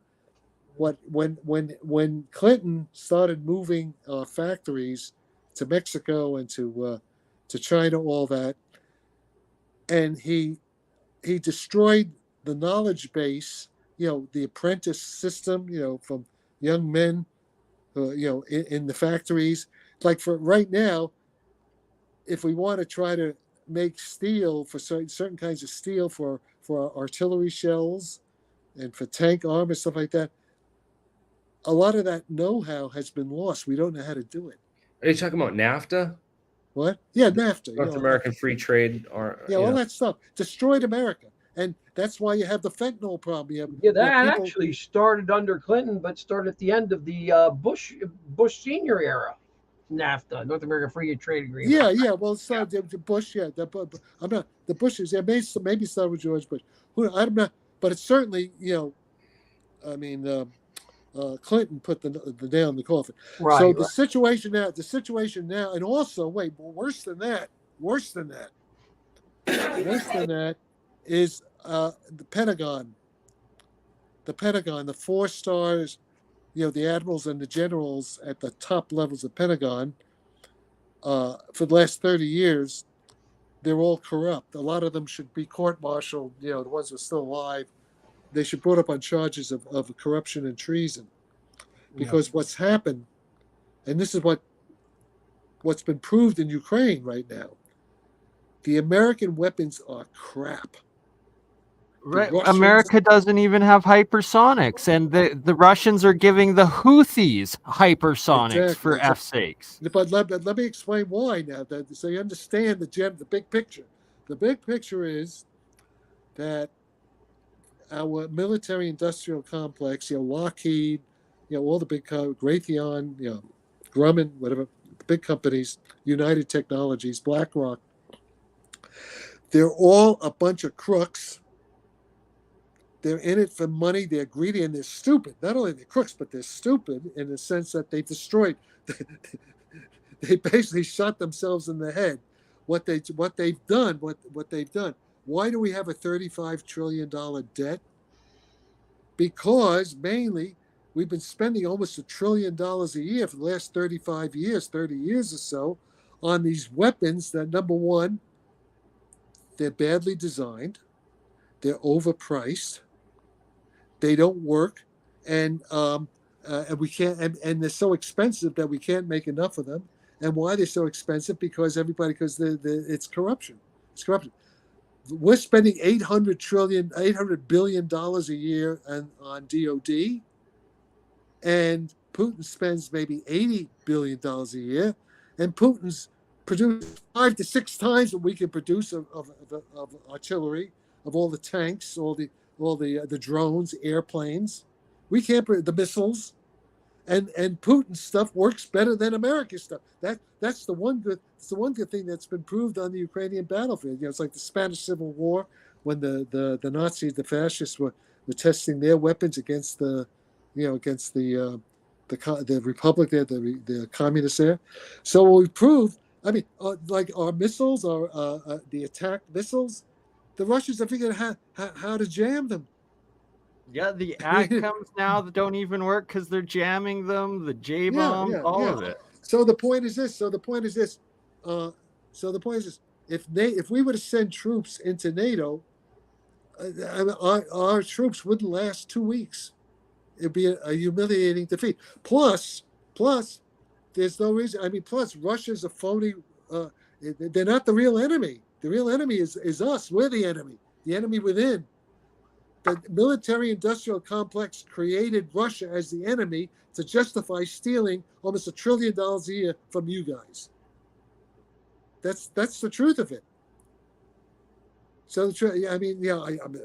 When Clinton started moving factories to Mexico and to China, all that, and he destroyed the knowledge base, the apprentice system, from young men, in the factories. Like for right now, if we want to try to make steel for certain kinds of steel for artillery shells and for tank armor, stuff like that, a lot of that know-how has been lost. We don't know how to do it. Are you talking about NAFTA? What? Yeah, NAFTA. North American Free Trade. All that stuff destroyed America. And that's why you have the fentanyl problem. That actually started under Clinton, but started at the end of the Bush Senior era. NAFTA, North American Free Trade Agreement. Yeah. Well, it's not the Bush. Yeah, I'm not the Bushes. Yeah, maybe started with George Bush. I'm not, but it's certainly Clinton put the nail in the coffin. Right. So the situation now, and also worse than that is the Pentagon. The Pentagon, the 4 stars. The admirals and the generals at the top levels of Pentagon, for the last 30 years, they're all corrupt. A lot of them should be court-martialed, the ones who are still alive. They should be brought up on charges of corruption and treason. Because what's happened, and this is what's been proved in Ukraine right now, the American weapons are crap. Right. America doesn't even have hypersonics, and the Russians are giving the Houthis hypersonics for F's sakes. But let me explain why now, so you understand the big picture. The big picture is that our military-industrial complex, Lockheed, all the big Raytheon, Grumman, whatever, the big companies, United Technologies, BlackRock, they're all a bunch of crooks. They're in it for money. They're greedy and they're stupid. Not only are they crooks, but they're stupid in the sense that they destroyed. They basically shot themselves in the head. What they've done. Why do we have a $35 trillion debt? Because mainly we've been spending almost $1 trillion a year for the last 30 years or so, on these weapons that, number one, They're badly designed. They're overpriced. They don't work, and we can't. And they're so expensive that we can't make enough of them. And why they're so expensive? Because it's corruption. It's corruption. We're spending $800 billion a year on DOD, and Putin spends maybe $80 billion a year, and Putin's produced 5 to 6 times what we can produce of artillery, of all the tanks, all the drones, airplanes. We can't the missiles, and Putin's stuff works better than America's stuff. That's the one good thing that's been proved on the Ukrainian battlefield. It's like the Spanish Civil War when the Nazis, the fascists were testing their weapons against the republic there, the communists there. So we proved. I mean, like our missiles, the attack missiles, the Russians have figured out how to jam them. Yeah, the ATACMS now that don't even work because they're jamming them. The J bombs, all of it. So the point is this. If we were to send troops into NATO, our troops wouldn't last 2 weeks. It'd be a humiliating defeat. Plus, there's no reason. I mean, plus Russia's a phony. They're not the real enemy. The real enemy is us. We're the enemy. The enemy within. The military-industrial complex created Russia as the enemy to justify stealing almost $1 trillion a year from you guys. That's the truth of it. So I mean, I'm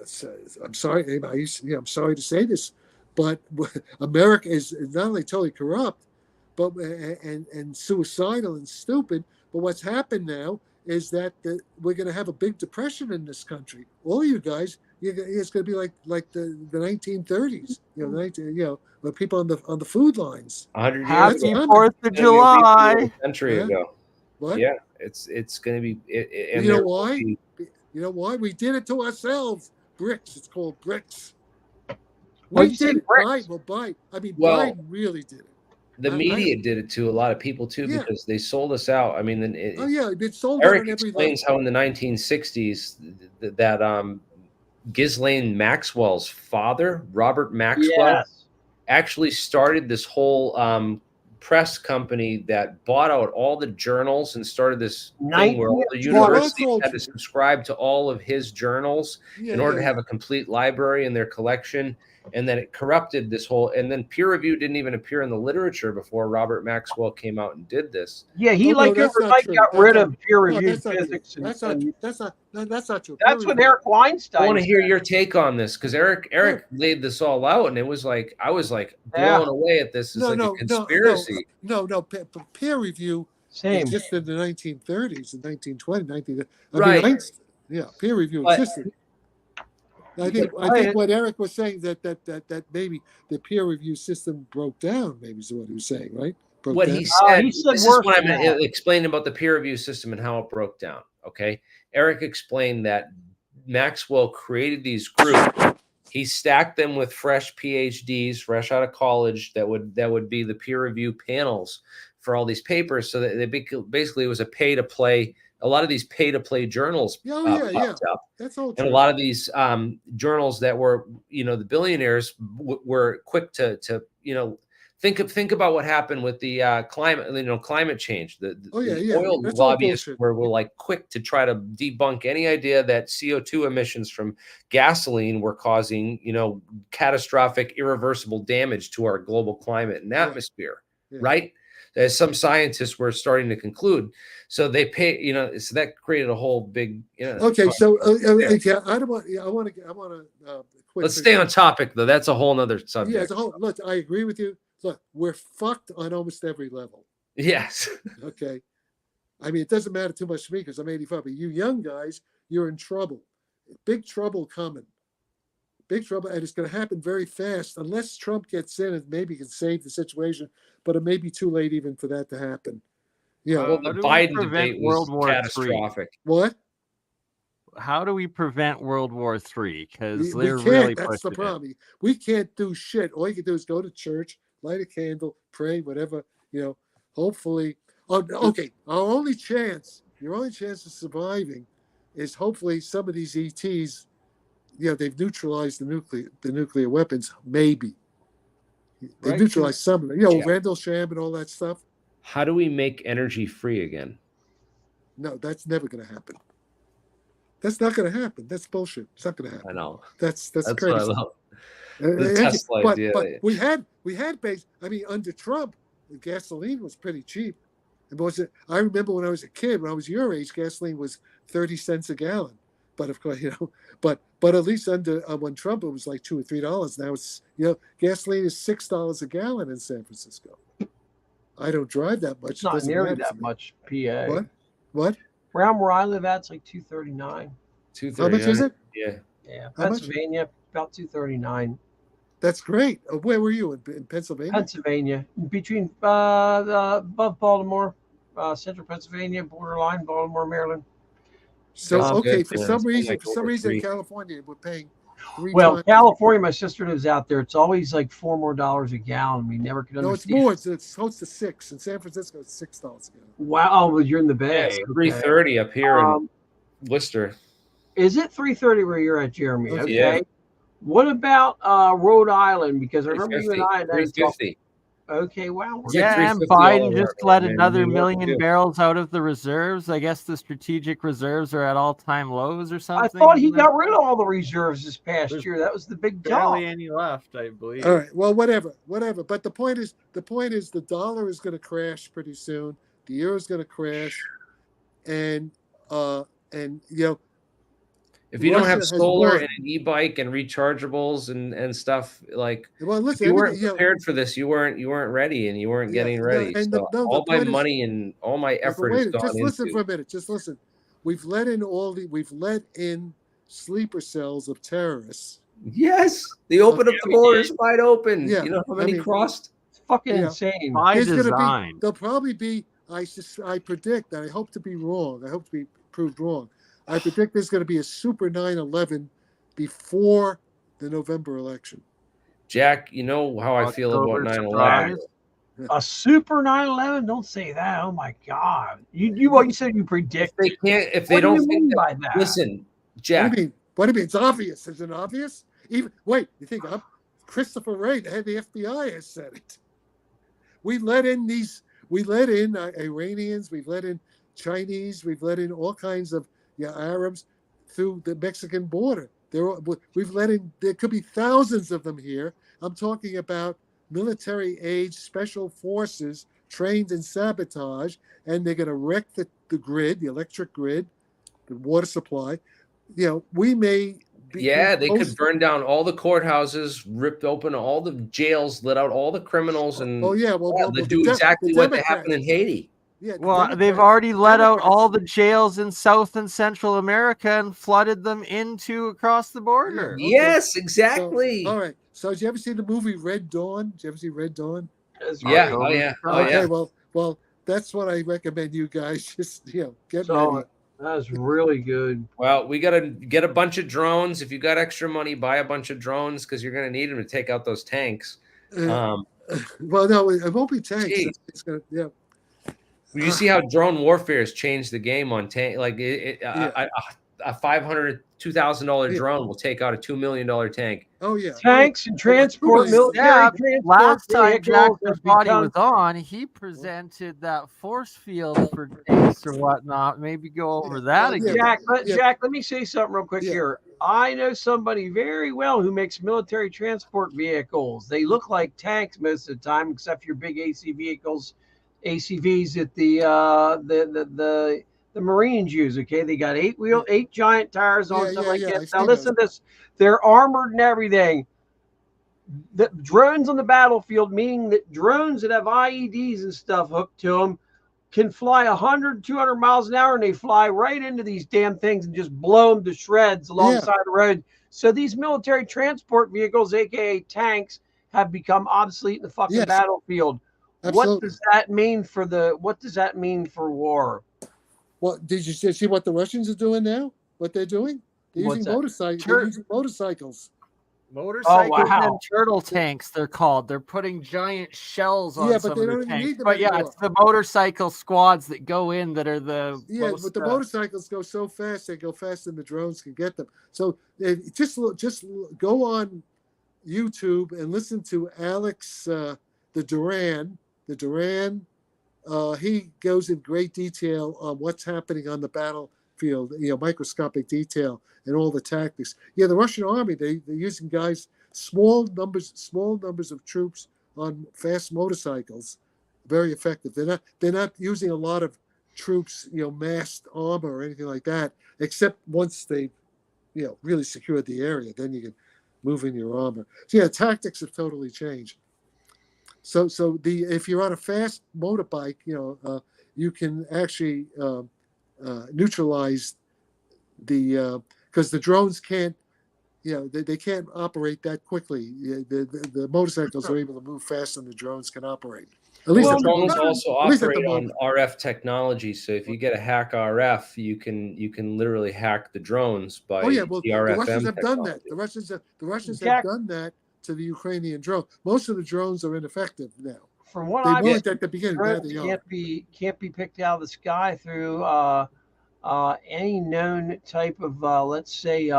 sorry. I'm sorry to say this, but America is not only totally corrupt, but and suicidal and stupid. But what's happened now is that we're going to have a big depression in this country. All you guys, it's going to be like the 1930s. When people on the food lines. 100 years. Happy 4th of July. A century ago. What? Yeah, it's going to be. You know why? You know why? We did it to ourselves. BRICS. It's called BRICS. We did it. Biden really did it. The media did it to a lot of people too, because they sold us out. I mean, it sold Eric out on every explains how in the 1960s that Ghislaine Maxwell's father, Robert Maxwell, actually started this whole press company that bought out all the journals and started this thing where all the universities had to subscribe to all of his journals in order to have a complete library in their collection. And then it corrupted this whole, and then peer review didn't even appear in the literature before Robert Maxwell came out and did this. Yeah, he got rid of peer reviewed physics. That's not true. That's what Eric Weinstein. I want to hear your take on this, because Eric laid this all out, and it was like I was like blown away at this. It's like a conspiracy. No. Peer review existed in the 1930s and 1920s. Peer review existed. I think what Eric was saying that maybe the peer review system broke down. Maybe is what he was saying, right? He said this is what I'm going to explain about the peer review system and how it broke down. Okay, Eric explained that Maxwell created these groups. He stacked them with fresh PhDs, fresh out of college, that would be the peer review panels for all these papers. So that basically it was a pay to play. A lot of these pay-to-play journals popped up. That's all true. And a lot of these journals that were, the billionaires were quick to think about what happened with the climate change. The oil lobbyists were like quick to try to debunk any idea that CO2 emissions from gasoline were causing, catastrophic, irreversible damage to our global climate and atmosphere, right? As some scientists were starting to conclude. So they pay, so that created a whole big, Okay. So, I want to, let's stay on topic though. That's a whole nother subject. Yeah. Look, I agree with you. Look, we're fucked on almost every level. Yes. Okay. I mean, it doesn't matter too much to me because I'm 85, but you young guys, you're in trouble. Big trouble coming. Big trouble, and it's going to happen very fast unless Trump gets in and maybe can save the situation. But it may be too late even for that to happen. Well, the Biden debate was catastrophic. What? How do we prevent World War III? Because they're really pushing That's the problem. We can't do shit. All you can do is go to church, light a candle, pray, whatever. Hopefully. Oh, okay. Your only chance of surviving is hopefully some of these ETs, they've neutralized the nuclear weapons. Maybe they neutralized some of them. Rendlesham and all that stuff. How do we make energy free again? No, that's never going to happen. That's not going to happen. That's bullshit. It's not going to happen. I know. That's That's crazy. what I love. The Tesla idea. But we had base. I mean, under Trump, gasoline was pretty cheap. I remember when I was a kid, when I was your age, gasoline was 30 cents a gallon. But of course, but at least under when Trump, it was like $2 or $3. Now it's gasoline is $6 a gallon in San Francisco. I don't drive that much. It's not nearly that much. PA. What? Around where I live at, it's like $2.39. How much is it? Yeah. Pennsylvania, about $2.39. That's great. Where were you in Pennsylvania? Pennsylvania, between above Baltimore, central Pennsylvania, borderline Baltimore, Maryland. So okay, for some reason, in California we're paying. California, my sister lives out there. It's always like $4 more a gallon. We never could understand. No, it's more. It's close to $6. In San Francisco, it's $6 a gallon. Wow, well, you're in the Bay. It's $3.30 up here in Worcester. Is it $3.30 where you're at, Jeremy? Okay. Yeah. What about Rhode Island? Because I remember you and I. $3.50. Okay, wow. Yeah, and Biden just let another million barrels out of the reserves. I guess the strategic reserves are at all-time lows or something. I thought he got rid of all the reserves this past year. That was the big job. Barely any left, I believe. All right. Well, whatever. But the point is, the dollar is going to crash pretty soon. The euro is going to crash, and if you don't have solar and an e-bike and rechargeables and stuff, like, if you weren't prepared for this, you weren't ready, and you weren't getting ready. All my money and all my effort is gone into. Just listen for a minute. Just listen. We've let in sleeper cells of terrorists.Ess, they opened up the borders wide open. Yeah. You know how many crossed? It's fucking insane. By design. There'll probably be. I predict that. I hope to be wrong. I hope to be proved wrong. I predict there's going to be a super 9/11 before the November election. Jack, you know how I feel about 9/11. A super 9/11? Don't say that. Oh my God! You said you predict. If they don't think by that. Listen, Jack. What do you mean? It's obvious. Is it obvious? You think Christopher Wray, the head of the FBI, has said it. We let in Iranians. We've let in Chinese. We've let in all kinds of Arabs through the Mexican border. We've let in. There could be thousands of them here. I'm talking about military-age special forces trained in sabotage, and they're going to wreck the grid, the electric grid, the water supply. We may. They could burn down all the courthouses, ripped open all the jails, let out all the criminals, and they do exactly what happened in Haiti. Yeah, they've already let out all the jails in South and Central America and flooded them across the border. Yes, exactly. All right. So, did you ever see the movie Red Dawn? Did you ever see Red Dawn? Yeah. Oh, yeah. Okay. Well, that's what I recommend you guys just get ready. That's really good. Well, we got to get a bunch of drones. If you got extra money, buy a bunch of drones because you're going to need them to take out those tanks. Well, no, it won't be tanks. It's going to, You see how drone warfare has changed the game on tank? Like a $500,000, $2,000 drone will take out a $2 million tank. Oh yeah, tanks and transport. Last time Jack Body was on, he presented that force field for tanks or whatnot. Maybe go over that again. Jack, let me say something real quick here. I know somebody very well who makes military transport vehicles. They look like tanks most of the time, except your big AC vehicles. ACVs that the Marines use. Okay, they got 8 giant tires on something like that. Now listen to this: they're armored and everything. The drones on the battlefield, meaning that drones that have IEDs and stuff hooked to them, can fly 100, 200 miles an hour, and they fly right into these damn things and just blow them to shreds alongside the road. So these military transport vehicles, aka tanks, have become obsolete in the fucking battlefield. Absolutely. What does that mean for war? Well, did you see what the Russians are doing now? What they're doing? They're using motorcycles. Motorcycles and turtle tanks, they're called. They're putting giant shells on some of the tanks. But yeah, it's the motorcycle squads that go in that are the but the motorcycles go so fast, they go faster than the drones can get them. So just go on YouTube and listen to Alex the Duran. He goes in great detail on what's happening on the battlefield, microscopic detail and all the tactics. Yeah, the Russian army, they're using guys, small numbers of troops on fast motorcycles, very effective. They're not using a lot of troops, massed armor or anything like that, except once they, really secured the area, then you can move in your armor. So yeah, tactics have totally changed. So if you're on a fast motorbike, you can actually neutralize because the drones can't, they can't operate that quickly. The motorcycles are able to move faster than the drones can operate. At least the drones also operate on RF technology. So if you get a hack RF, you can literally hack the drones by the Russians have done that. The Russians have done that to the Ukrainian drone. Most of the drones are ineffective now. From what they weren't at the beginning, now they can't be picked out of the sky through any known type of let's say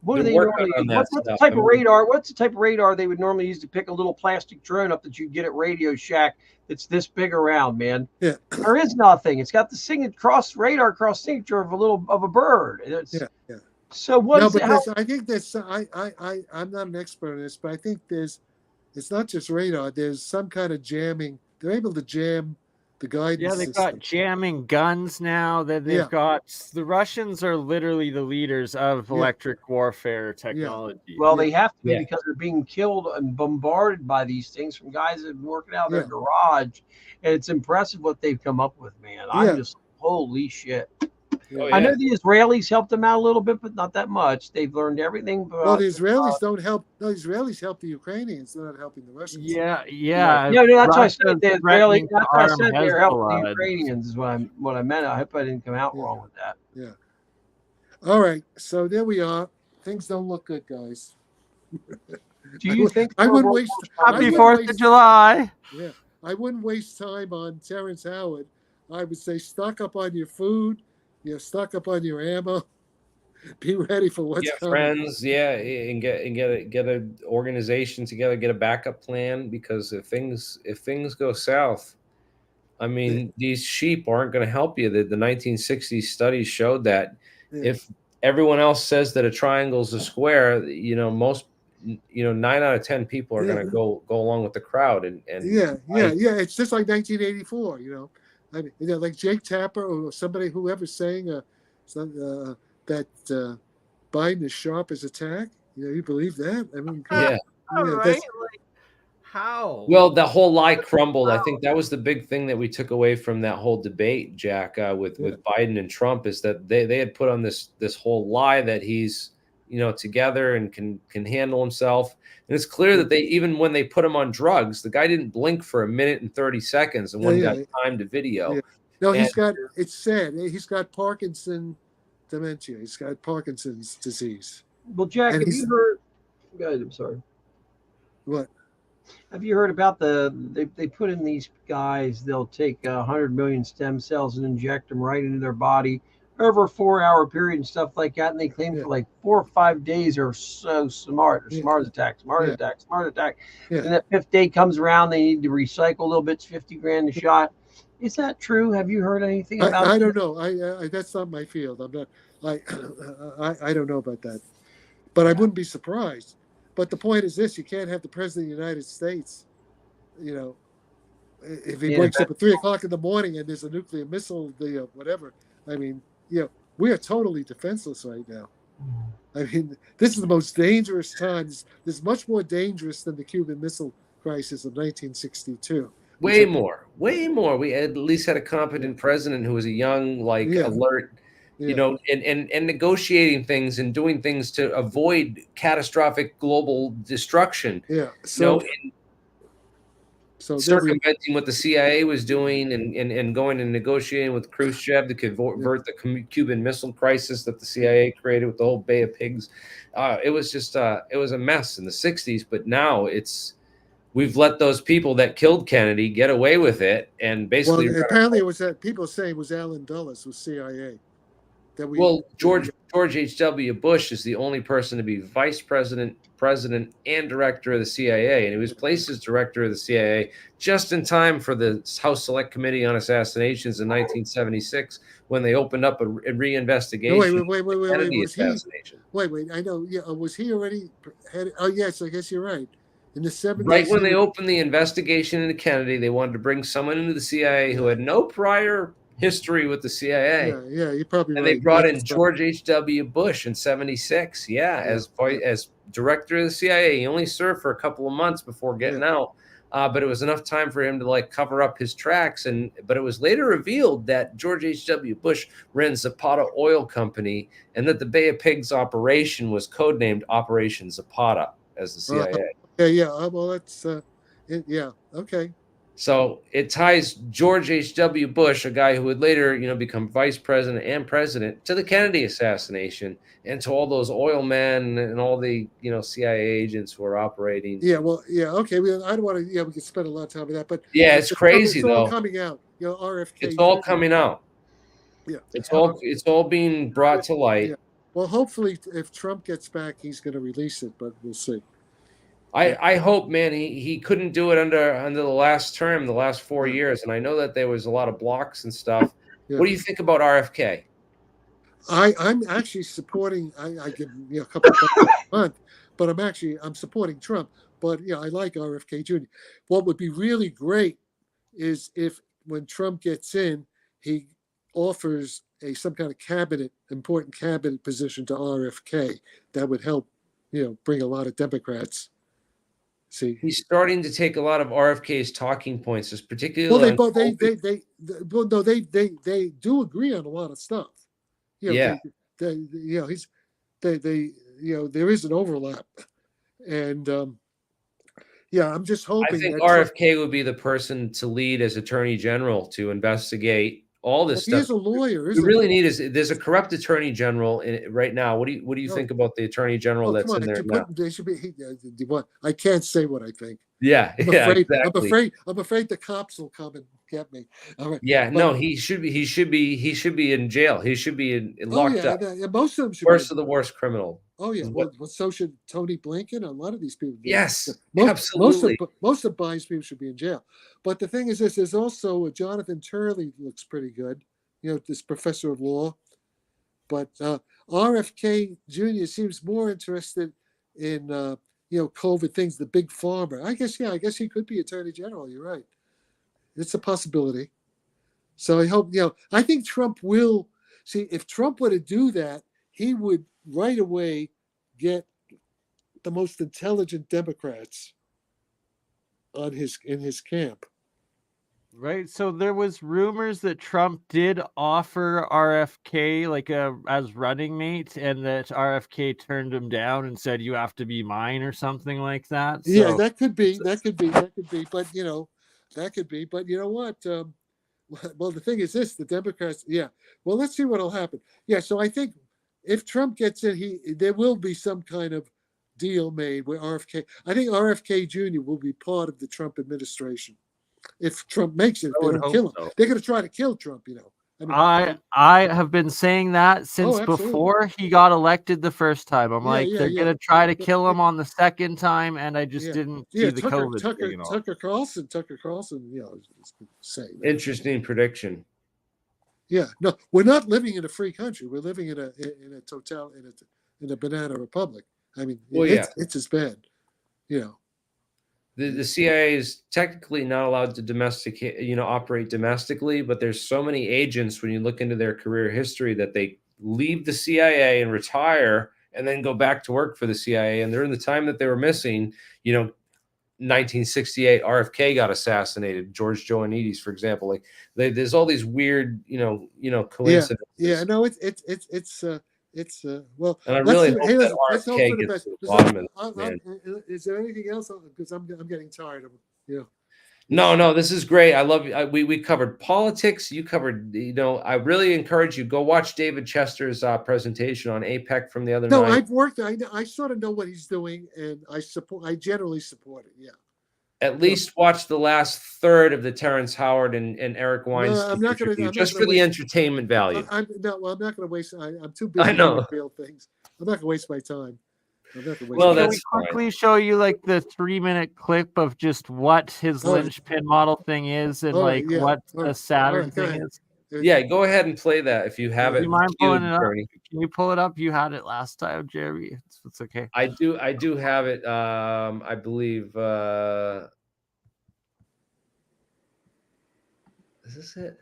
what do they normally? What's the type of radar? What's the type of radar they would normally use to pick a little plastic drone up that you get at Radio Shack that's this big around, man? Yeah, there is nothing. It's got the radar cross signature of a bird. Yeah. So what? No, but I think there's. I'm not an expert on this, but I think it's not just radar. There's some kind of jamming. They're able to jam the guidance. Yeah, they've got jamming guns now. That they've got. The Russians are literally the leaders of electric warfare technology. Yeah. Well, they have to be because they're being killed and bombarded by these things from guys that have been working out in their garage. And it's impressive what they've come up with, man. I'm just holy shit. I know the Israelis helped them out a little bit, but not that much. They've learned everything. Well, the Israelis don't help. No, the Israelis help the Ukrainians. They're not helping the Russians. Yeah. No, that's what I said. The Israelis. That's what I said. They're helping the Ukrainians. Is what I meant. I hope I didn't come out wrong with that. Yeah. All right. So there we are. Things don't look good, guys. Do you think? I wouldn't waste. Happy 4th of July. Yeah, I wouldn't waste time on Terrence Howard. I would say stock up on your food. Stock up on your ammo. Be ready for what's coming. Friends, and get an organization together, get a backup plan, because if things go south, I mean, these sheep aren't going to help you. The 1960s studies showed that if everyone else says that a triangle is a square, most 9 out of 10 people are going to go along with the crowd. And it's just like 1984. I mean, like Jake Tapper or somebody, whoever's saying that Biden is sharp as a tack. You believe that? I mean, right? How? Well, the whole lie crumbled. I think that was the big thing that we took away from that whole debate, Jack, with Biden and Trump, is that they had put on this whole lie that he's together and can handle himself. And it's clear that even when they put him on drugs, the guy didn't blink for 1 minute and 30 seconds and got timed to video. Yeah. No, it's sad. He's got Parkinson's dementia. He's got Parkinson's disease. Well, Jack, have you heard? Go ahead, I'm sorry. What? Have you heard about they put in these guys, they'll take 100 million stem cells and inject them right into their body over a 4-hour period and stuff like that, and they claim for like 4 or 5 days are so smart. Smart attack. Yeah. And that 5th day comes around, they need to recycle a little bit. It's $50,000 a shot. Is that true? Have you heard anything about I don't know. I that's not my field. I'm not. I don't know about that, but I wouldn't be surprised. But the point is this: you can't have the president of the United States, if he wakes up at 3 o'clock in the morning and there's a nuclear missile, whatever. I mean, we are totally defenseless right now. I mean, this is the most dangerous time. This is much more dangerous than the Cuban Missile Crisis of 1962. Way more. We at least had a competent president who was a young, alert, and negotiating things and doing things to avoid catastrophic global destruction. Yeah. So So circumventing what the CIA was doing and going and negotiating with Khrushchev to convert the Cuban Missile Crisis that the CIA created with the whole Bay of Pigs. It was just it was a mess in the 60s, but now we've let those people that killed Kennedy get away with it, and basically apparently it was that people saying it was Allen Dulles with CIA. George H.W. Bush is the only person to be vice president, president, and director of the CIA, and he was placed as director of the CIA just in time for the House Select Committee on Assassinations in 1976 when they opened up a reinvestigation. No, wait. Was assassination. Wait. I know. Yeah, was he already? Oh, yes. I guess you're right. In the 70s, right when they opened the investigation into Kennedy, they wanted to bring someone into the CIA who had no prior history with the CIA. Yeah, you're probably and right. They brought in George H.W. Bush in 76. As director of the CIA. He only served for a couple of months before getting out, but it was enough time for him to like cover up his tracks. But it was later revealed that George H.W. Bush ran Zapata Oil Company, and that the Bay of Pigs operation was codenamed Operation Zapata as the CIA. Well, that's okay. So it ties George H.W. Bush, a guy who would later, become vice president and president, to the Kennedy assassination and to all those oil men and all the, CIA agents who are operating. Okay. I don't want to. We could spend a lot of time on that, but it's crazy though. It's all coming out. RFK. It's all coming out. Yeah. It's all being brought to light. Yeah. Well, hopefully, if Trump gets back, he's going to release it, but we'll see. I hope, man, he couldn't do it under the last term, the last 4 years, and I know that there was a lot of blocks and stuff. What do you think about RFK? I'm actually supporting. I give a couple of a month, but I'm supporting Trump. But I like RFK Jr. What would be really great is if when Trump gets in, he offers some kind of important cabinet position to RFK. That would help, bring a lot of Democrats. See, he's starting to take a lot of RFK's talking points, particularly. They do agree on a lot of stuff. There is an overlap, and I'm just hoping. I think RFK would be the person to lead as Attorney General to investigate all this stuff. He's a lawyer. There's a corrupt Attorney General right now. What do you think about the Attorney General that's in there now? They should be. I can't say what I think. Exactly. I'm afraid the cops will come and get me. All right. He should be in jail. He should be locked up. Most of them should. Worst of the worst criminal. Oh yeah. Well, so should Tony Blinken. A lot of these people. Yes, absolutely. Most of Biden's people should be in jail. But the thing is, there's also Jonathan Turley looks pretty good. This professor of law. But RFK Jr. seems more interested in COVID things. The big pharma. I guess he could be Attorney General. You're right. It's a possibility. So I hope. I think Trump will see. If Trump were to do that, he would right away get the most intelligent Democrats in his camp. Right. So there was rumors that Trump did offer RFK as running mate, and that RFK turned him down and said, "You have to be mine," or something like that. So, that could be. But that could be. But you know what? Well, the thing is this: the Democrats. Well, let's see what'll happen. So I think if Trump gets in, there will be some kind of deal made where RFK. I think RFK Jr. will be part of the Trump administration. If Trump makes it, they don't kill him. So. They're going to try to kill Trump. I have been saying that since before he got elected the first time. I'm they're going to try to kill him on the second time, and I just didn't see the COVID thing. Tucker Carlson, saying interesting prediction. No, we're not living in a free country. We're living in a banana republic. I mean, it's as bad. The CIA is technically not allowed to operate domestically, but there's so many agents when you look into their career history that they leave the CIA and retire and then go back to work for the CIA. And during the time that they were missing, 1968, RFK got assassinated. George Joannides, for example, there's all these weird, coincidences. No, it's well. And I really hope that RFK gets to the bottom of it, man. Is there anything else? Because I'm getting tired of it. No, this is great. I love you. We covered politics. You covered, I really encourage you, go watch David Chester's presentation on APEC from the other No, night. I've worked. I sort of know what he's doing, and I generally support it. Yeah. At least watch the last third of the Terrence Howard and Eric Weinstein I'm not gonna, interview, I'm just not for gonna the waste, entertainment value. I'm not going to waste. I'm too I busy know. doing real things. I'm not going to waste my time. I'm not going to waste. Well, my Can that's we quickly show you like the 3-minute clip of just what his All right. linchpin model thing is and All like right, yeah. what All a right. Saturn All right, go thing ahead. is? Yeah, go ahead and play that if you have Do it. you mind queued, pulling it up? Bernie. Can you pull it up? You had it last time, Jeremy. It's okay. I do have it. I believe. Is this it?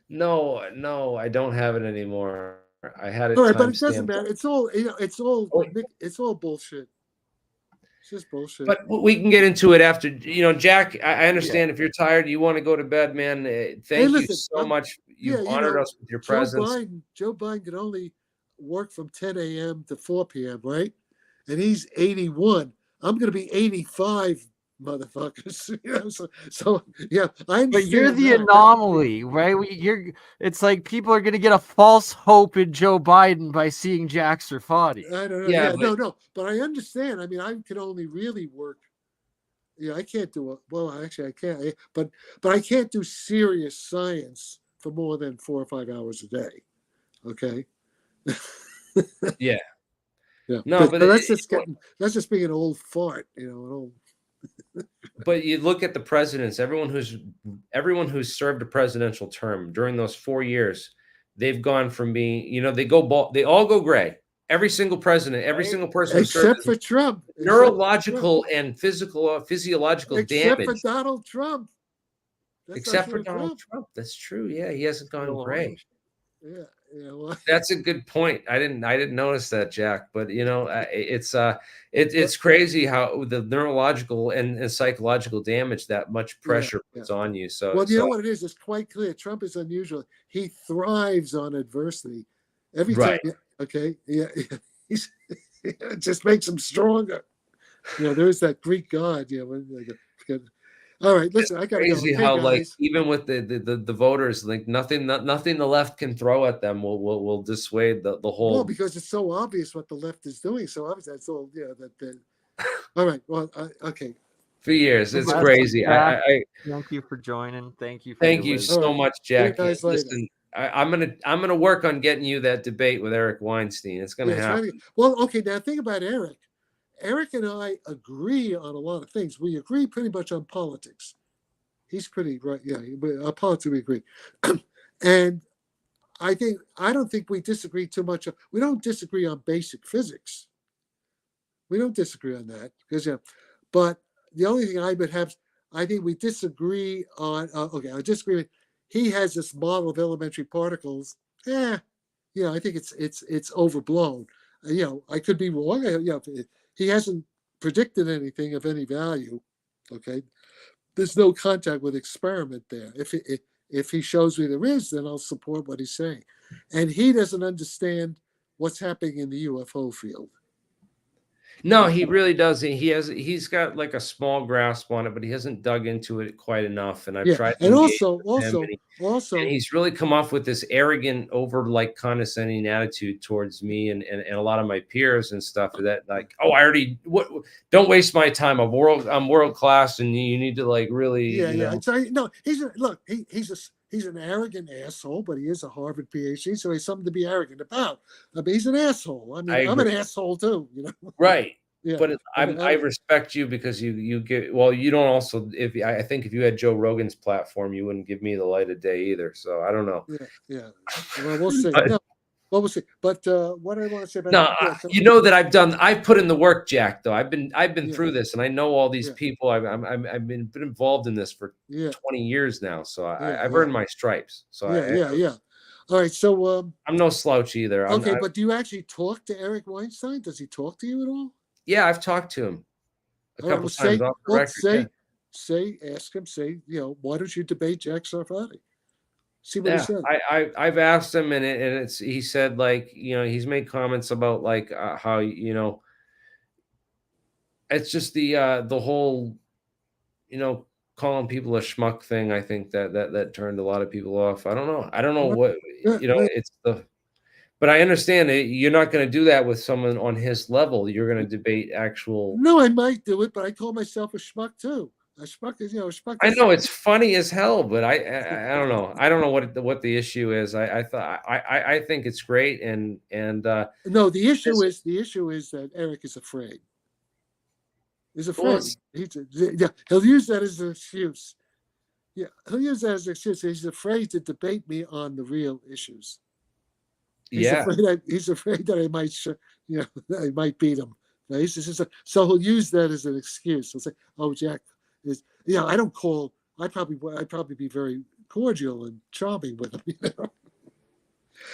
No, I don't have it anymore. I had it. All right, but it doesn't timestamped. matter. It's all bullshit. It's just bullshit. But we can get into it after. Jack, I understand if you're tired, you want to go to bed, man. Thank you so much. You've honored us with your presence. Joe Biden can only work from 10 a.m. to 4 p.m., right? And he's 81. I'm going to be 85, motherfuckers. So yeah, I understand. But you're the anomaly, right? It's like people are going to get a false hope in Joe Biden by seeing Jack Serfati. I don't know. Yeah, no. But I understand. I mean, I can only really work. Yeah, I can't do it. Well, actually, I can't. But I can't do serious science for more than 4 or 5 hours a day. Okay. Yeah. Yeah. No, but that's just being an old fart, an old. But you look at the presidents, everyone who's served a presidential term during those 4 years, they've gone from being, they all go gray. Every single president, every single person, except for Trump, neurological and physiological damage. Except for Donald Trump. Except for Donald Trump. That's true. Yeah, he hasn't gone gray. Yeah. Well, that's a good point. I didn't notice that, Jack. But it's crazy how the neurological and psychological damage that much pressure puts on you. So you know what it is? It's quite clear. Trump is unusual. He thrives on adversity. Every time. Okay. Yeah. It just makes him stronger. There's that Greek god. All right, listen. I got crazy go. How guys. even with the voters, like nothing the left can throw at them will dissuade the whole. Well, because it's so obvious what the left is doing. So obviously that's all. Yeah. All right. Well. Okay. For years, it's crazy. I thank you for joining. Thank you. Thank you so much, Jack. Guys, listen, I'm gonna work on getting you that debate with Eric Weinstein. It's gonna happen. Well, okay. Now think about Eric. Eric and I agree on a lot of things. We agree pretty much on politics. He's pretty right. Yeah, on politics we agree. And I don't think we disagree too much. We don't disagree on basic physics. We don't disagree on that because but the only thing I think we disagree on. I disagree with. He has this model of elementary particles. I think it's overblown. I could be wrong. He hasn't predicted anything of any value. Okay, there's no contact with experiment there. If he shows me there is, then I'll support what he's saying. And he doesn't understand what's happening in the UFO field. No, he really doesn't. He's got like a small grasp on it, but he hasn't dug into it quite enough. And I've tried to and also and he's really come off with this arrogant, over like condescending attitude towards me and a lot of my peers and stuff that like, don't waste my time. I'm world class and you need to like really He's an arrogant asshole, but he is a Harvard PhD, so he's something to be arrogant about. I mean, he's an asshole. I mean, I'm an asshole too, Right. Yeah. But I respect you because you give. Well, you don't also. I think if you had Joe Rogan's platform, you wouldn't give me the light of day either. So I don't know. Yeah. Well, we'll see. We'll see. But what I want to say about that I've put in the work, Jack. Though I've been through this, and I know all these people. I've been involved in this for 20 years now, so I've earned my stripes. So yeah. All right, so I'm no slouch either. But do you actually talk to Eric Weinstein? Does he talk to you at all? Yeah, I've talked to him a couple times off the record. Ask him. Why don't you debate Jack Sarfati? See what he said. I've asked him, and he said like he's made comments about like how it's just the whole calling people a schmuck thing, I think that turned a lot of people off. I don't know what, it's but I understand it. You're not going to do that with someone on his level. You're going to debate actual. No, I might do it, but I call myself a schmuck too. A schmuck is, a schmuck. I know it's funny as hell, but I don't know. I don't know what the issue is. I think it's great, and no, the issue is that Eric is afraid. He's afraid. He'll use that as an excuse. Yeah, he'll use that as an excuse. He's afraid to debate me on the real issues. He's afraid that I might, I might beat him. Right? So he'll use that as an excuse. He'll say, "Oh, Jack is, I don't call. I'd probably be very cordial and charming with him.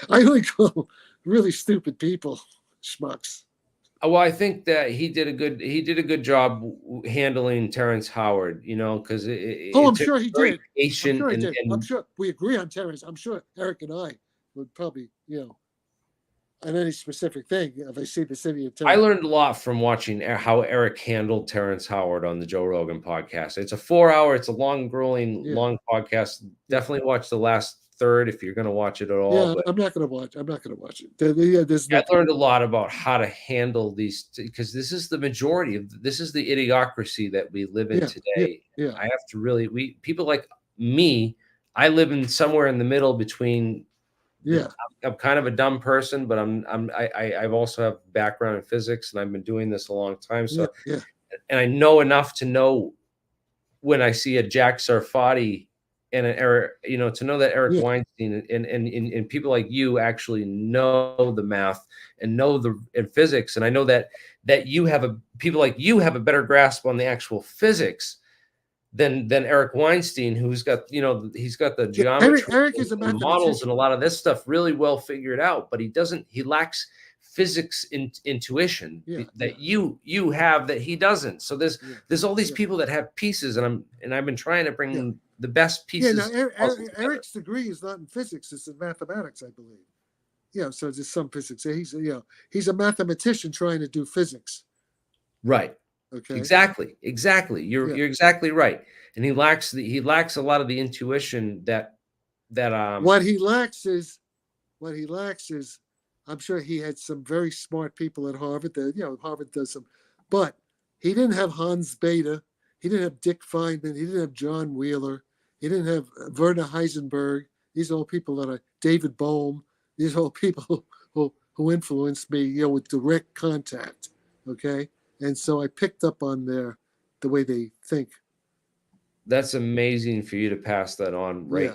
I only call really stupid people schmucks." Well, I think that he did a good job handling Terrence Howard. Because I'm sure he did. Patient I'm sure we agree on Terrence. I'm sure Eric and I would probably, on any specific thing, if I see the city of Terrence. I learned a lot from watching how Eric handled Terrence Howard on the Joe Rogan podcast. It's a 4-hour, it's a long, grueling, long podcast. Definitely watch the last third if you're going to watch it at all. Yeah, I'm not going to watch it. I learned a lot about how to handle these, because this is the majority this is the idiocracy that we live in today. Yeah. I have to people like me, I live in somewhere in the middle between. Yeah, I'm kind of a dumb person, but I've also have background in physics, and I've been doing this a long time. So, and I know enough to know when I see a Jack Sarfati and an Eric, to know that Eric Weinstein and people like you actually know the math and know in physics, and I know that people like you have a better grasp on the actual physics than Eric Weinstein, who's got, he's got the geometry, Eric is a models and a lot of this stuff really well figured out, but he lacks physics intuition that you have that he doesn't. So there's all these people that have pieces, and I've been trying to bring the best pieces. Eric's degree is not in physics; it's in mathematics, I believe. So there's some physics. He's a mathematician trying to do physics. Right. Okay. Exactly. You're exactly right. And he lacks a lot of the intuition that what he lacks is I'm sure he had some very smart people at Harvard that Harvard does some, but he didn't have Hans Bethe, he didn't have Dick Feynman, he didn't have John Wheeler, he didn't have Werner Heisenberg. These are all people that David Bohm, these are all people who influenced me, with direct contact. Okay. And so I picked up on the way they think. That's amazing for you to pass that on right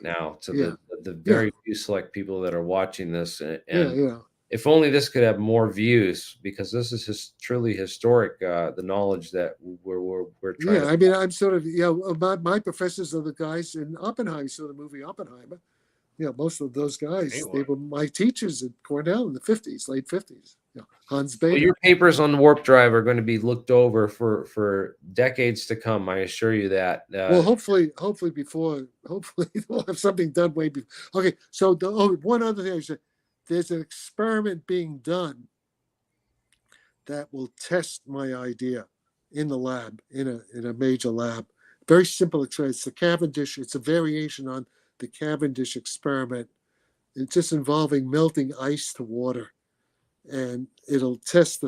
now to the very few select people that are watching this. And if only this could have more views, because this is truly historic, the knowledge that we're trying to. I mean, I'm sort of, my professors are the guys in Oppenheimer, so the movie Oppenheimer. Most of those guys, they were my teachers at Cornell in the 50s, late 50s. Hans Bethe. Well, your papers on warp drive are going to be looked over for decades to come. I assure you that. Well, hopefully we'll have something done way before. Okay, so one other thing I said, there's an experiment being done that will test my idea in the lab, in a major lab. Very simple experiment. It's the Cavendish. It's a variation on the Cavendish experiment. It's just involving melting ice to water. And it'll test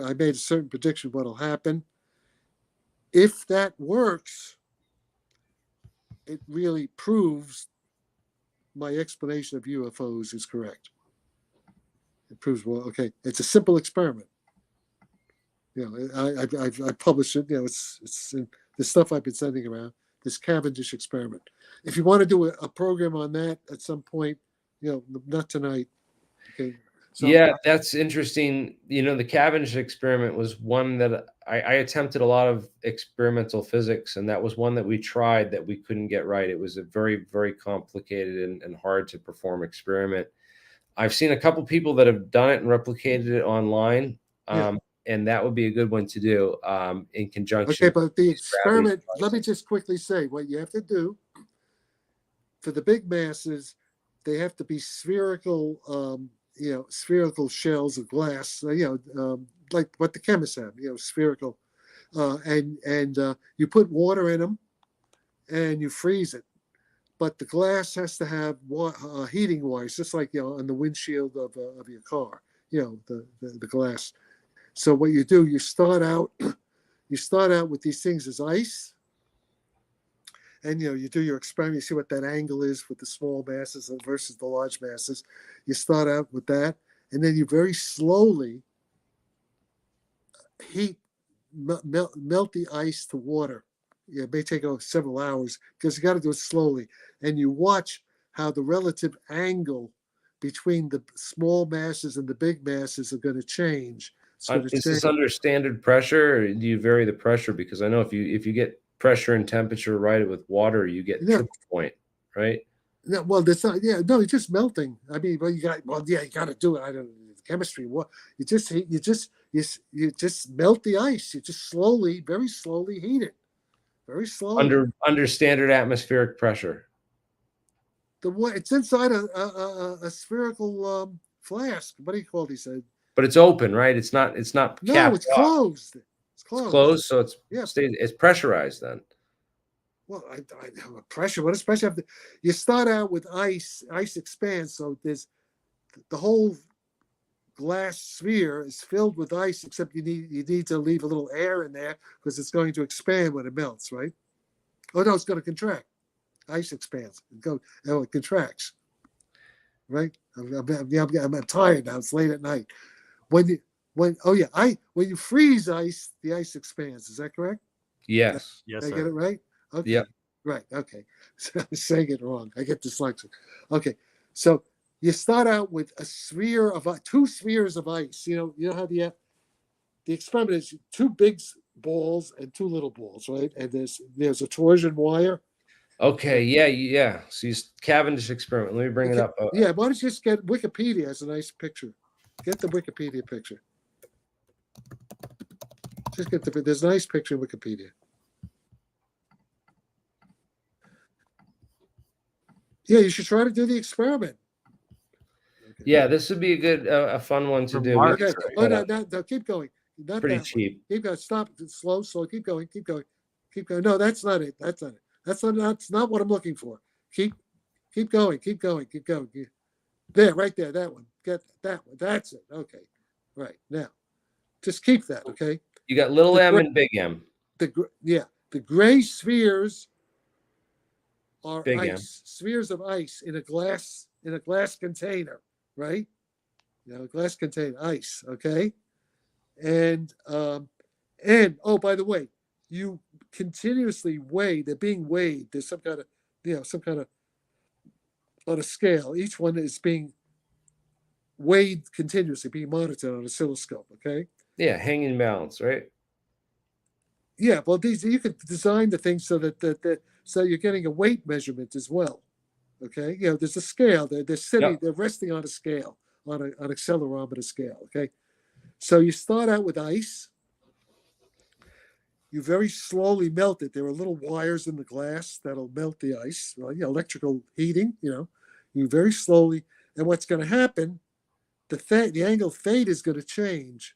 I made a certain prediction of what'll happen. If that works, it really proves my explanation of UFOs is correct. It proves, it's a simple experiment. I published it. It's in the stuff I've been sending around. This Cavendish experiment. If you want to do a program on that at some point, not tonight. Okay. So, that's interesting. The Cavendish experiment was one that I attempted a lot of experimental physics, and that was one that we tried that we couldn't get right. It was a very, very complicated and hard to perform experiment. I've seen a couple people that have done it and replicated it online, and that would be a good one to do in conjunction. Okay, but the experiment, let me just quickly say what you have to do for the big masses. They have to be spherical. Spherical shells of glass, like what the chemists have, spherical, and you put water in them, and you freeze it. But the glass has to have heating wires, just like on the windshield of your car. The glass. So what you do, you start out with these things as ice, and you do your experiment. You see what that angle is with the small masses versus the large masses. You start out with that, and then you very slowly melt the ice to water. It may take several hours because you got to do it slowly, and you watch how the relative angle between the small masses and the big masses are going to change. Is this under standard pressure, or do you vary the pressure? Because I know if you get pressure and temperature right with water, you get triple point, right? No, well, that's not. Yeah, no, it's just melting. I mean, you got to do it. I don't know chemistry. What you just melt the ice. You just very slowly heat it, very slowly under standard atmospheric pressure. It's inside a spherical flask. What do you call these? But it's open, right? It's not. No, it's closed. It's closed, so it's pressurized then. Well, I pressure. What does pressure have to? You start out with ice. Ice expands, so there's the whole glass sphere is filled with ice, except you need to leave a little air in there because it's going to expand when it melts, right? Oh no, it's going to contract. Ice expands. It contracts. Right? I'm tired now. It's late at night. When you freeze ice, the ice expands. Is that correct? Yes. Did I get it right? Okay. Yep. Right. Okay. So I'm saying it wrong. I get dyslexic. Okay. So you start out with two spheres of ice. You know how the experiment is 2 big balls and 2 little balls, right? And there's a torsion wire. Okay. Yeah. So you Cavendish experiment. Let me bring it up. Yeah. Why don't you just get Wikipedia as a nice picture? Get the Wikipedia picture. Just get there's a nice picture in Wikipedia. Yeah, you should try to do the experiment. Okay. Yeah, this would be a fun one to do. Okay. Oh, no, keep going. Not pretty cheap. Keep going. Stop. Slow. Keep going. No, that's not it. That's not what I'm looking for. Keep going. There, right there. That one. Get that one. That's it. Okay. Right now, just keep that. Okay. You got little m and big M. The gray spheres are big ice. M. Spheres of ice in a glass container, right? A glass container, ice. Okay. And oh, by the way, you continuously weigh. They're being weighed. There's some kind of on a scale. Each one is being weighed continuously, being monitored on an oscilloscope. Okay. Yeah, hanging balance, right? Yeah. Well, you could design the thing so that so you're getting a weight measurement as well. Okay. There's a scale. They're sitting. Yep. They're resting on a scale, on an accelerometer scale. Okay. So you start out with ice. You very slowly melt it. There are little wires in the glass that'll melt the ice. Electrical heating. You very slowly. And what's going to happen? The angle theta is going to change.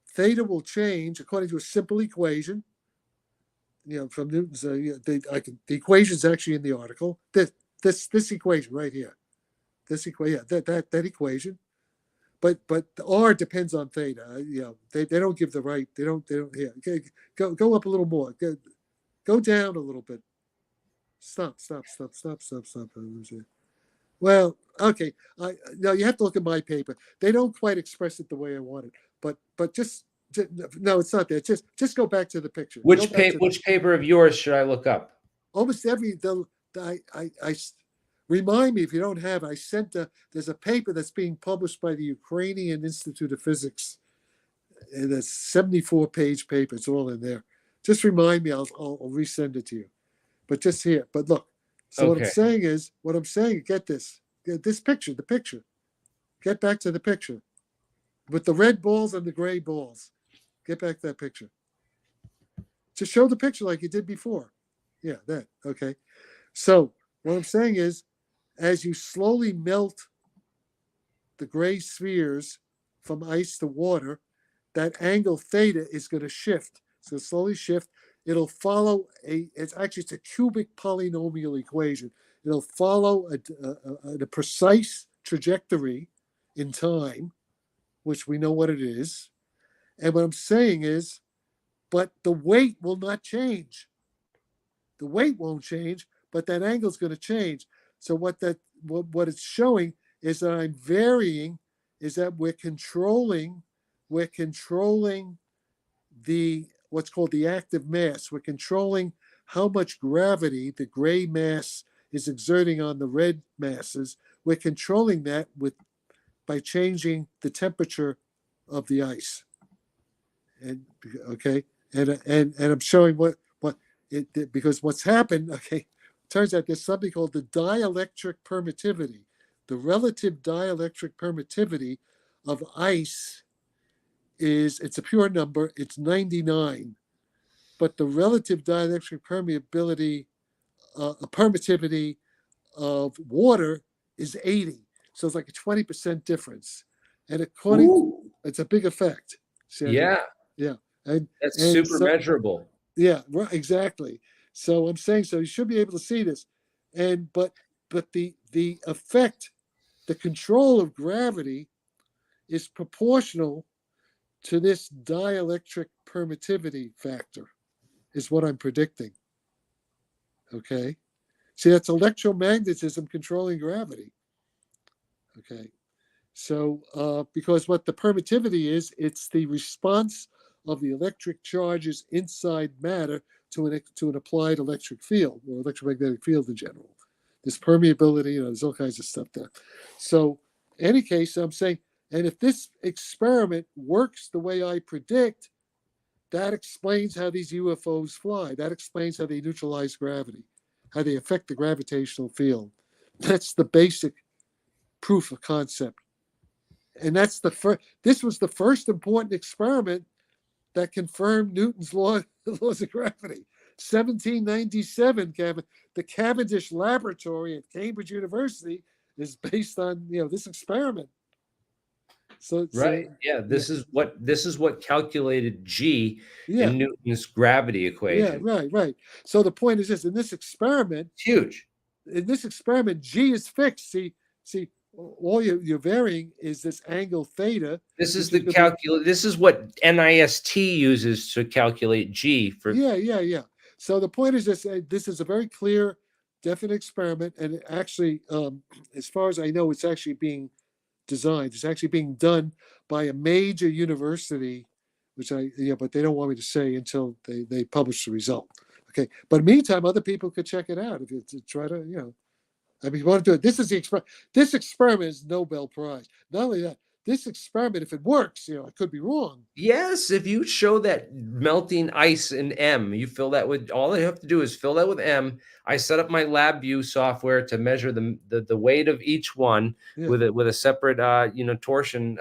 Theta will change according to a simple equation. From Newton's. The equation is actually in the article. This equation right here. This equation. That equation. But the R depends on theta. They don't give the right. They don't. Yeah. Okay, go up a little more. Go down a little bit. Stop. Well, okay. No, you have to look at my paper. They don't quite express it the way I want it. But just no, it's not there. Just go back to the picture. Which paper of yours should I look up? Almost every I remind me if you don't have. I sent there's a paper that's being published by the Ukrainian Institute of Physics. And a 74-page paper. It's all in there. Just remind me. I'll resend it to you. But just here. But look. So okay. What I'm saying. Get this. Get this picture. The picture. Get back to the picture. With the red balls and the gray balls. Get back to that picture. Just show the picture like you did before. Yeah, that. Okay. So what I'm saying is, as you slowly melt the gray spheres from ice to water, that angle theta is going to shift. So slowly shift. it'll follow it's a cubic polynomial equation. It'll follow a precise trajectory in time, which we know what it is. And what I'm saying is, but the weight will not change. The weight won't change, but that angle is going to change. So what it's showing is that I'm varying, is that we're controlling the what's called the active mass. We're controlling how much gravity the gray mass is exerting on the red masses. We're controlling that by changing the temperature of the ice. And okay, and I'm showing because what's happened. Okay, turns out there's something called the dielectric permittivity, the relative dielectric permittivity of ice. It's a pure number. It's 99, but the relative dielectric permittivity of water is 80. So it's like a 20% difference, and it's a big effect. See, yeah, and that's super measurable. Yeah, right, exactly. So I'm saying, so you should be able to see this, but the effect, the control of gravity, is proportional to this dielectric permittivity factor, is what I'm predicting. Okay, see, that's electromagnetism controlling gravity. Okay, so because what the permittivity is, it's the response of the electric charges inside matter to an applied electric field or electromagnetic field in general. This permeability, there's all kinds of stuff there. So, in any case, I'm saying, and if this experiment works the way I predict, that explains how these UFOs fly. That explains how they neutralize gravity, how they affect the gravitational field. That's the basic proof of concept. And that's this was the first important experiment that confirmed Newton's laws of gravity. 1797, the Cavendish Laboratory at Cambridge University is based on this experiment. So right, this is what calculated G in Newton's gravity equation. Yeah, right. So the point is this: in this experiment, it's huge. In this experiment, G is fixed. See, all you're varying is this angle theta. This is the This is what NIST uses to calculate G for. Yeah. So the point is this: this is a very clear, definite experiment, and actually, as far as I know, it's actually being designed. It's actually being done by a major university, which but they don't want me to say until they publish the result. Okay, but meantime, other people could check it out if you try to, I mean, you want to do it. This is the experiment. This experiment is Nobel Prize. Not only that, this experiment, if it works, I could be wrong. Yes, if you show that melting ice in M, you fill that with, all I have to do is fill that with M. I set up my LabVIEW software to measure the weight of each one with a separate torsion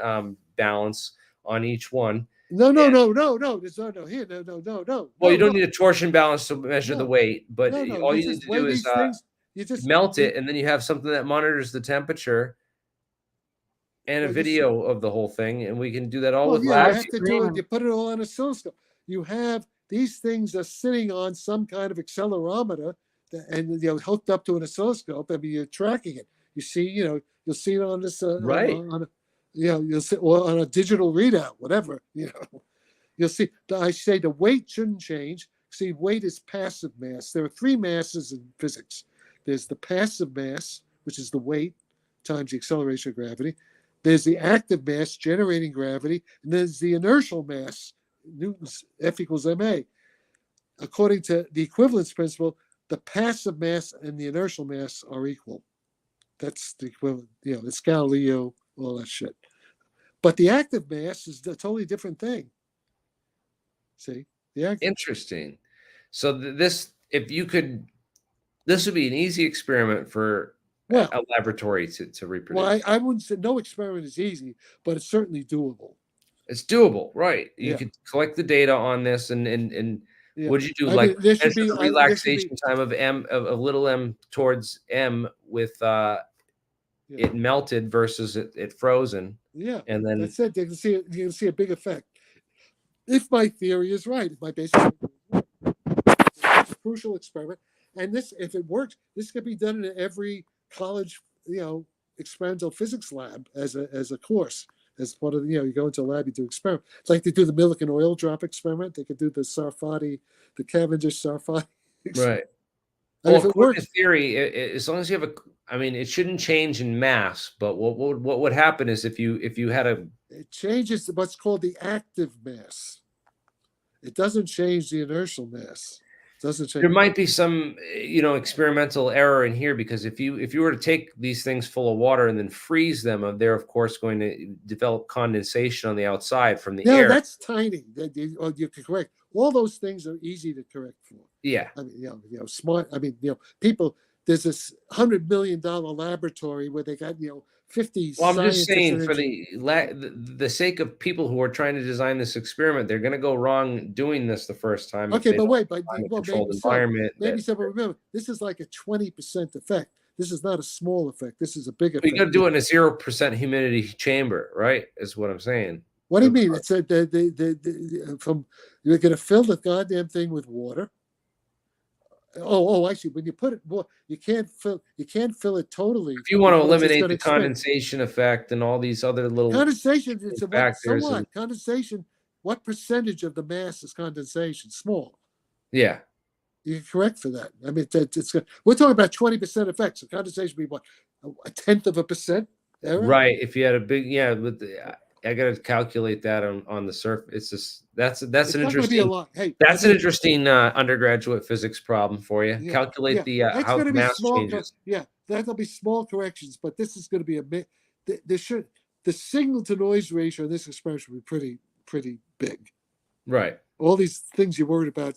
balance on each one. No. There's no here. No. Well, you don't need a torsion balance to measure the weight, but all you need to do is melt it, and then you have something that monitors the temperature and a video of the whole thing, and we can do that all with live. You have to do it. You put it all on a oscilloscope. You have these things are sitting on some kind of accelerometer, and hooked up to an oscilloscope. I mean, you're tracking it. You see, you'll see it on this right. You'll see on a digital readout, whatever. You'll see. I say the weight shouldn't change. See, weight is passive mass. There are three masses in physics. There's the passive mass, which is the weight times the acceleration of gravity. There's the active mass generating gravity, and there's the inertial mass, Newton's F equals ma. According to the equivalence principle, the passive mass and the inertial mass are equal. That's the equivalent. It's Galileo, all that shit. But the active mass is a totally different thing. See? Interesting. So this would be an easy experiment for a laboratory to reproduce. Well, I wouldn't say no experiment is easy, but it's certainly doable. It's doable, right? You could collect the data on this, and what'd you do? Measure the relaxation time of M of little m towards M with it melted versus it frozen. Yeah, and then that's it. You can see a big effect. If my theory is right, if my basic crucial experiment. And this, if it works, this could be done in every college, experimental physics lab as a course, as part of you go into a lab, you do experiment. It's like they do the Millikan oil drop experiment. They could do the Cavendish Sarfati Right. Well, according to theory, as long as you have it shouldn't change in mass. But what would happen is if you had it changes what's called the active mass. It doesn't change the inertial mass. It doesn't change. There might be some experimental error in here, because if you were to take these things full of water and then freeze them, they're of course going to develop condensation on the outside from the air. No, that's tiny. You can correct. All those things are easy to correct for. Yeah. I mean, smart. I mean, people. There's this $100 million laboratory where they got 50. Well, I'm just saying, for the sake of people who are trying to design this experiment, they're going to go wrong doing this the first time. Okay, but wait, but controlled environment. Maybe so. But remember, this is like a 20% effect. This is not a small effect. This is a big effect. You got to do it in a 0% humidity chamber, right? Is what I'm saying. What do you mean? It's you're going to fill the goddamn thing with water. Oh, actually, when you put it, you can't fill it totally. If you want to eliminate the condensation effect and all these other little condensation, it's factors. So what? Condensation. What percentage of the mass is condensation? Small. Yeah, you're correct for that. I mean, we're talking about 20% effect. So condensation would be what, 0.1%? Error? Right. If you had a big, I got to calculate that on the surface. It's just that's an interesting. That's an interesting undergraduate physics problem for you. Calculate the how mass changes. That'll be small corrections, but this is going to be the signal to noise ratio in this experiment should be pretty big. Right. All these things you're worried about,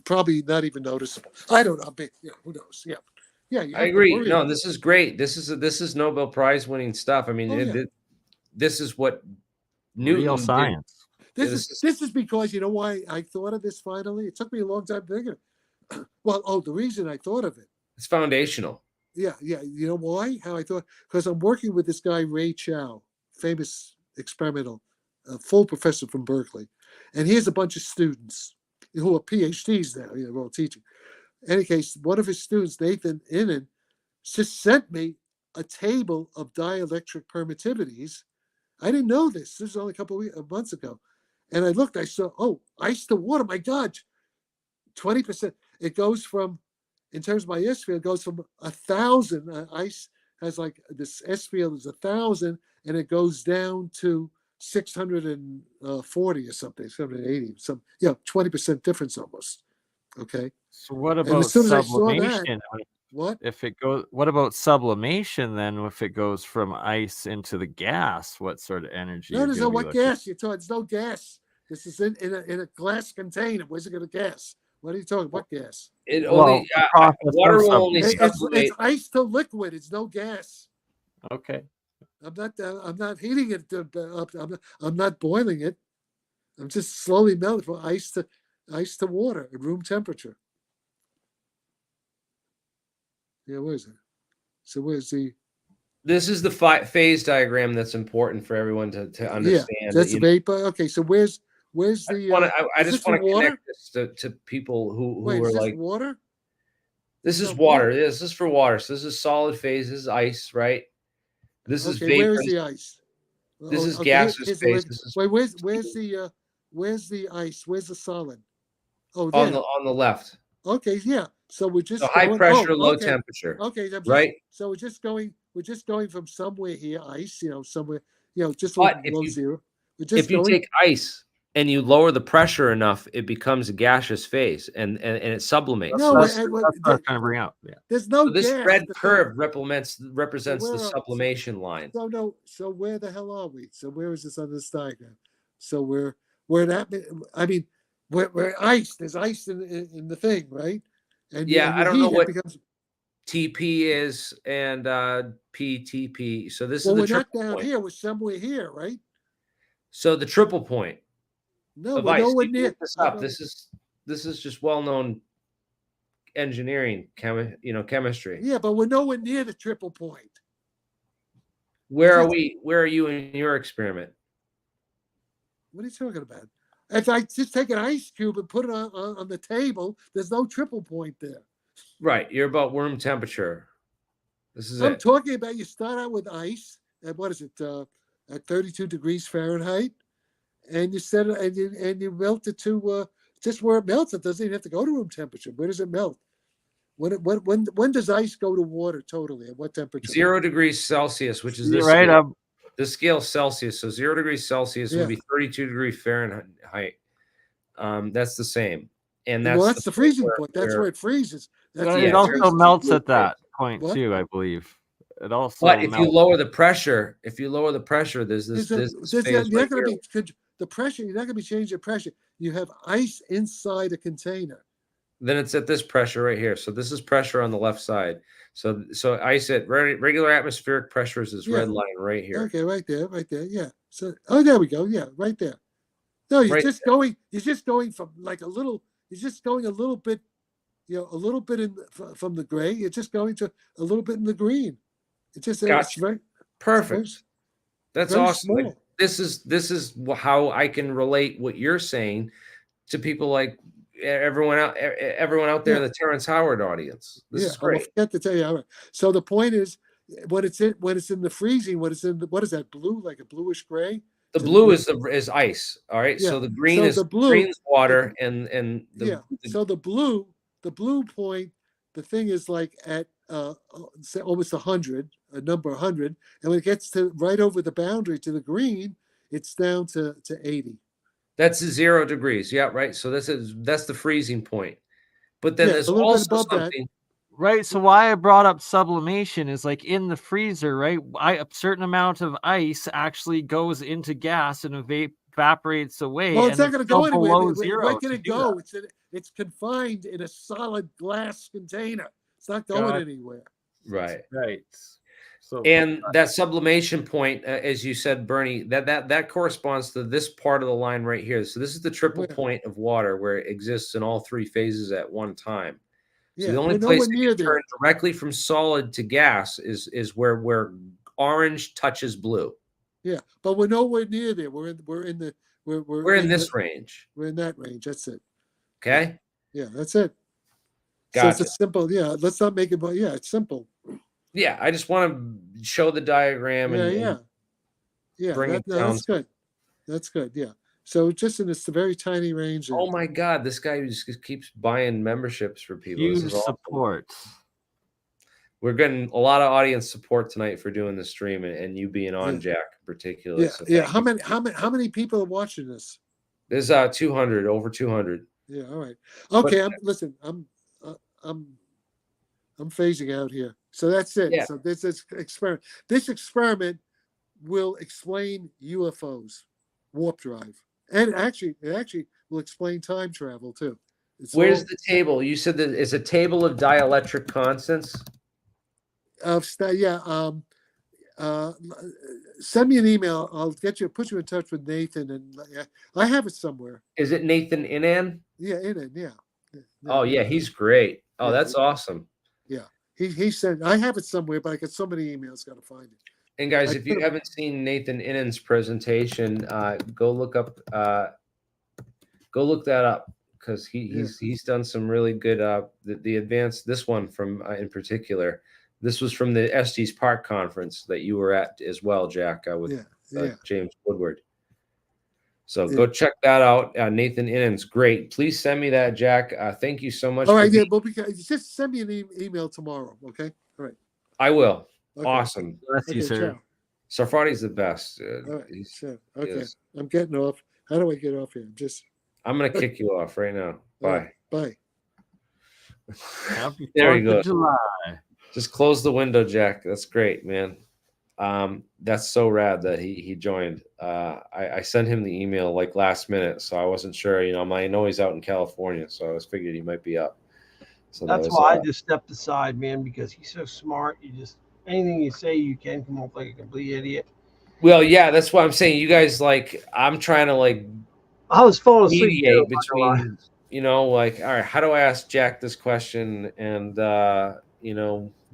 probably not even noticeable. I don't know. Who knows? Yeah. I agree. No, this is great. This is Nobel Prize winning stuff. I mean, this is what Newton real science. This is because why I thought of this finally. It took me a long time to think of it. Well, the reason I thought of it. It's foundational. Yeah. You know why? How I thought? Because I'm working with this guy Ray Chow, famous experimental, full professor from Berkeley, and he has a bunch of students who are PhDs now. They're all teaching. In any case, one of his students, Nathan Innan, just sent me a table of dielectric permittivities. I didn't know this. This was only a couple of months ago. And I looked, I saw, ice to water. My God, 20%. It goes from, in terms of my S field, it goes from 1,000. Ice has like this S field is 1,000, and it goes down to 640 or something, 780. 20% difference almost. Okay. So what about sublimation? What about sublimation then? If it goes from ice into the gas, what sort of energy? No, there's no what gas you're talking. It's no gas. This is in a glass container. Where's it going to gas? What are you talking? What gas? It only water will only it's ice to liquid. It's no gas. Okay. I'm not heating it up. I'm not boiling it. I'm just slowly melting from ice to water at room temperature. Yeah, where is it? So where's the? This is the phase diagram that's important for everyone to understand. Yeah, that's vapor. Okay, so where's the? I just want to connect this to people who are like water. This is water. This is for water. So this is solid phase. This is ice, right? This is vapor. Where is the ice? This is gaseous phase. Wait, where's the ice? Where's the solid? Oh, there. On the left. Okay, yeah. So we're just high pressure, low temperature. Okay, right. So we're just going from somewhere here, ice, somewhere, just below zero. If you take ice and you lower the pressure enough, it becomes a gaseous phase and it sublimates. No, that's what I'm trying to bring out. Yeah. There's no this gas. red curve represents the sublimation line. So where the hell are we? So where is this on this diagram? So we're at, I mean, we're ice. There's ice in the thing, right? And I don't know what TP is and PTP. So this is the we're triple not down point. Here. We're somewhere here, right? So the triple point. No, we're nowhere near. This up. This is just well-known engineering, chemistry. Yeah, but we're nowhere near the triple point. Where are we? Where are you in your experiment? What are you talking about? If I just take an ice cube and put it on the table, there's no triple point there. Right. You're about room temperature. This is I'm it. talking about you start out with ice at what is it, at 32 degrees Fahrenheit, and you set it and you melt it to just where it melts. It doesn't even have to go to room temperature. Where does it melt? When does ice go to water totally? At what temperature? 0 degrees Celsius, which is this right. scale. This scale Celsius. So 0 degrees Celsius would be 32 degrees Fahrenheit. That's the same. And that's the freezing point. That's where it freezes. It also melts at that point too, I believe. It also. But if you lower the pressure, there's this phase you're not going to be the pressure. You're not going to be changing the pressure. You have ice inside a container. Then it's at this pressure right here. So this is pressure on the left side. So ice at regular atmospheric pressure is this red line right here. Okay, right there. Yeah. So there we go. Yeah, right there. No, you're just going from like a little. You're just going a little bit, a little bit from the gray. You're just going to a little bit in the green. It's just it's very perfect. That's awesome. Like, this is how I can relate what you're saying to people like everyone out there in the Terrence Howard audience. This is great. I forgot to tell you. So the point is, when it's in the freezing, what is that blue, like a bluish gray? The blue is ice. All right. Yeah. So the green is green's water and So the blue point, the thing is like at almost 100, a number 100, and when it gets to right over the boundary to the green, it's down to 80. That's 0 degrees. Yeah, right. So that's the freezing point. But then there's also something. Right. So why I brought up sublimation is like in the freezer, right? A certain amount of ice actually goes into gas and evaporates away. Well, it's not going to go anywhere. Where can it go? It's confined in a solid glass container. It's not going anywhere. Right. Right. So, and that sublimation point, as you said, Bernie, that corresponds to this part of the line right here. So this is the triple point of water where it exists in all three phases at one time. So the only place it can turn directly from solid to gas is where orange touches blue. Yeah, but we're nowhere near there. We're in this range. We're in that range. That's it. Okay. Yeah, that's it. Gotcha. So it's a simple. Yeah, let's not make it. But yeah, it's simple. Yeah, I just want to show the diagram and bring it down. That's good. That's good. Yeah. So just in this very tiny range. Oh my God, this guy just keeps buying memberships for people. Huge support. We're getting a lot of audience support tonight for doing the stream and you being on, Jack, in particular. Yeah, so How many people are watching this? There's 200, over 200. Yeah. All right. Okay. Listen. I'm phasing out here. So that's it. Yeah. So this experiment. This experiment will explain UFOs, warp drive, and it actually will explain time travel too. Where's the table? You said that it's a table of dielectric constants. Send me an email. I'll put you in touch with Nathan, and I have it somewhere. Is it Nathan Inan? Yeah, Inan. Yeah. Oh yeah, he's great. Oh, that's awesome. Yeah, he said I have it somewhere, but I got so many emails, got to find it. And guys, if you haven't seen Nathan Inan's presentation, go look that up because he's done some really good. The advanced this one from in particular. This was from the Estes Park conference that you were at as well, Jack, with James Woodward. So go check that out. Nathan Innan's great. Please send me that, Jack. Thank you so much. All right, just send me an email tomorrow, okay? All right. I will. Okay. Awesome. Bless you, sir. Sarfati's the best. All right, sure. Okay, I'm getting off. How do I get off here? I'm going to kick you off right now. Bye. Bye. Happy there you go. July. Just close the window, Jack. That's great, man. That's so rad that he joined. I sent him the email like last minute, so I wasn't sure. I know he's out in California, so I was figured he might be up. So that's why I just stepped aside, man, because he's so smart. Anything you say, you can come off like a complete idiot. Well, yeah, that's what I'm saying. You guys I'm trying to I was falling asleep between, all right, how do I ask Jack this question and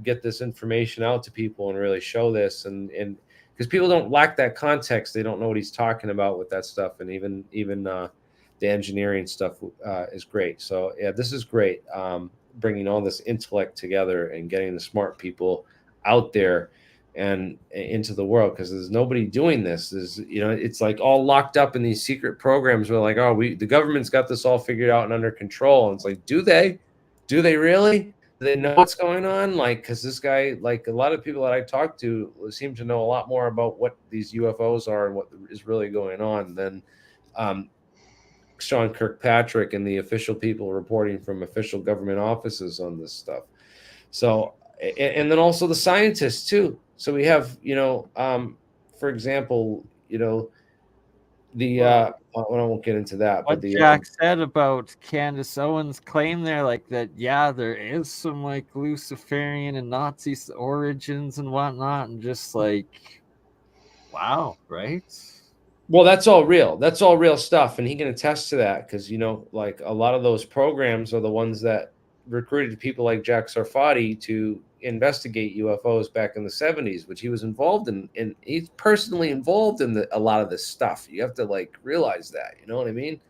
get this information out to people and really show this and because people don't lack that context, they don't know what he's talking about with that stuff, and even the engineering stuff is great. So yeah, this is great. Bringing all this intellect together and getting the smart people out there and into the world, because there's nobody doing this. There's, it's like all locked up in these secret programs where like, oh, the government's got this all figured out and under control. And it's like, do they really? Do they know what's going on? Like, because this guy, like a lot of people that I talk to seem to know a lot more about what these UFOs are and what is really going on than Sean Kirkpatrick and the official people reporting from official government offices on this stuff. So, and then also the scientists too. So we have, for example, the I won't get into that. What but Jack said about Candice Owens' claim there, like that, yeah, there is some like Luciferian and Nazi origins and whatnot, and just like, wow, right? Well, that's all real. That's all real stuff, and he can attest to that because like a lot of those programs are the ones that recruited people like Jack Sarfati to investigate UFOs back in the 70s, which he was involved in, and he's personally involved in a lot of this stuff. You have to like realize that, you know what I mean?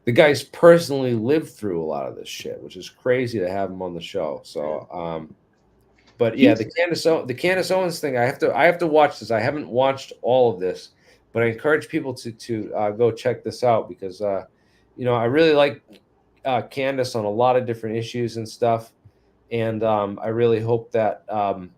The guy's personally lived through a lot of this shit, which is crazy to have him on the show. So, but yeah, the Candice Owens thing, I have to watch this. I haven't watched all of this, but I encourage people to go check this out because, I really like Candice on a lot of different issues and stuff. And I really hope that the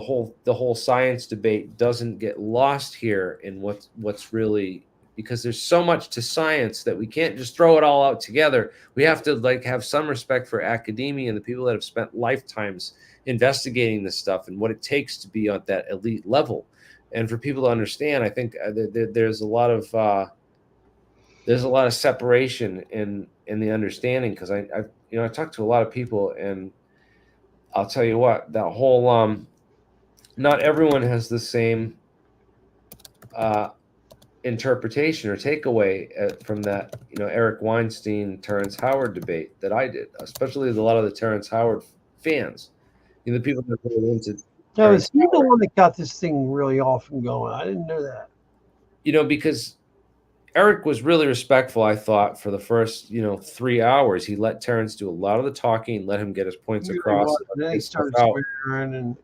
whole science debate doesn't get lost here in what's really, because there's so much to science that we can't just throw it all out together. We have to like have some respect for academia and the people that have spent lifetimes investigating this stuff and what it takes to be at that elite level. And for people to understand, I think there's a lot of separation in the understanding, because I talked to a lot of people, and I'll tell you what, that whole not everyone has the same interpretation or takeaway from that Eric Weinstein Terrence Howard debate that I did, especially a lot of the Terrence Howard fans, the people that are really into. No, is he the one that got this thing really off and going? I didn't know that. Because Eric was really respectful, I thought, for the first 3 hours. He let Terrence do a lot of the talking, let him get his points across. Then he started swearing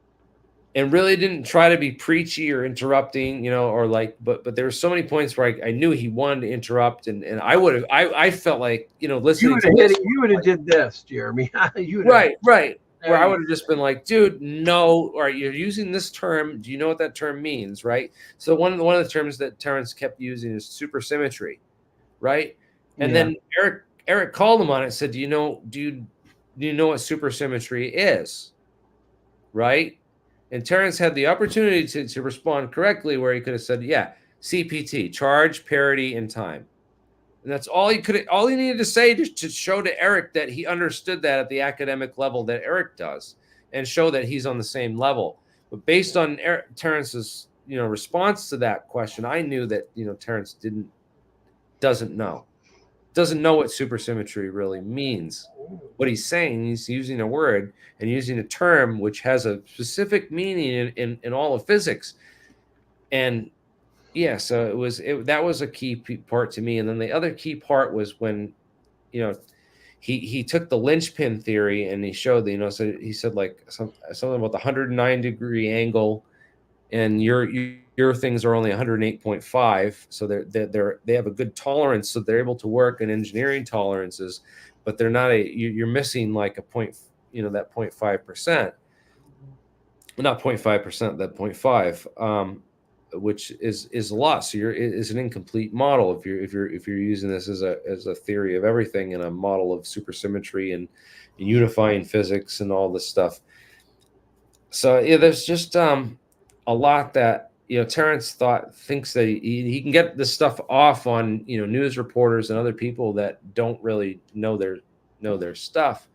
and really didn't try to be preachy or interrupting, or like, but there were so many points where I knew he wanted to interrupt, and I felt like, listening to this. You would have did this, Jeremy. Right. Where I would have just been like, dude, no, or you're using this term. Do you know what that term means? Right. So one of the terms that Terrence kept using is supersymmetry. Right. And then Eric called him on it and said, do you know what supersymmetry is? Right. And Terrence had the opportunity to respond correctly, where he could have said, yeah, CPT, charge, parity, and time. And that's all he needed to say to show to Eric that he understood that at the academic level that Eric does, and show that he's on the same level. But based on Terrence's, response to that question, I knew that, Terrence doesn't know what supersymmetry really means. What he's saying, he's using a word and using a term which has a specific meaning in all of physics. And yeah, so that was a key part to me. And then the other key part was when, he took the linchpin theory and he showed that, so he said like something about the 109-degree angle, and your things are only 108.5, so they have a good tolerance, so they're able to work in engineering tolerances, but they're not you're missing like a point, that 0.5%, not 0.5%, that 0.5, which is a lot. So is an incomplete model if you're using this as a theory of everything and a model of supersymmetry and unifying physics and all this stuff. So yeah, there's just a lot that Terrence thinks that he can get this stuff off on news reporters and other people that don't really know their stuff,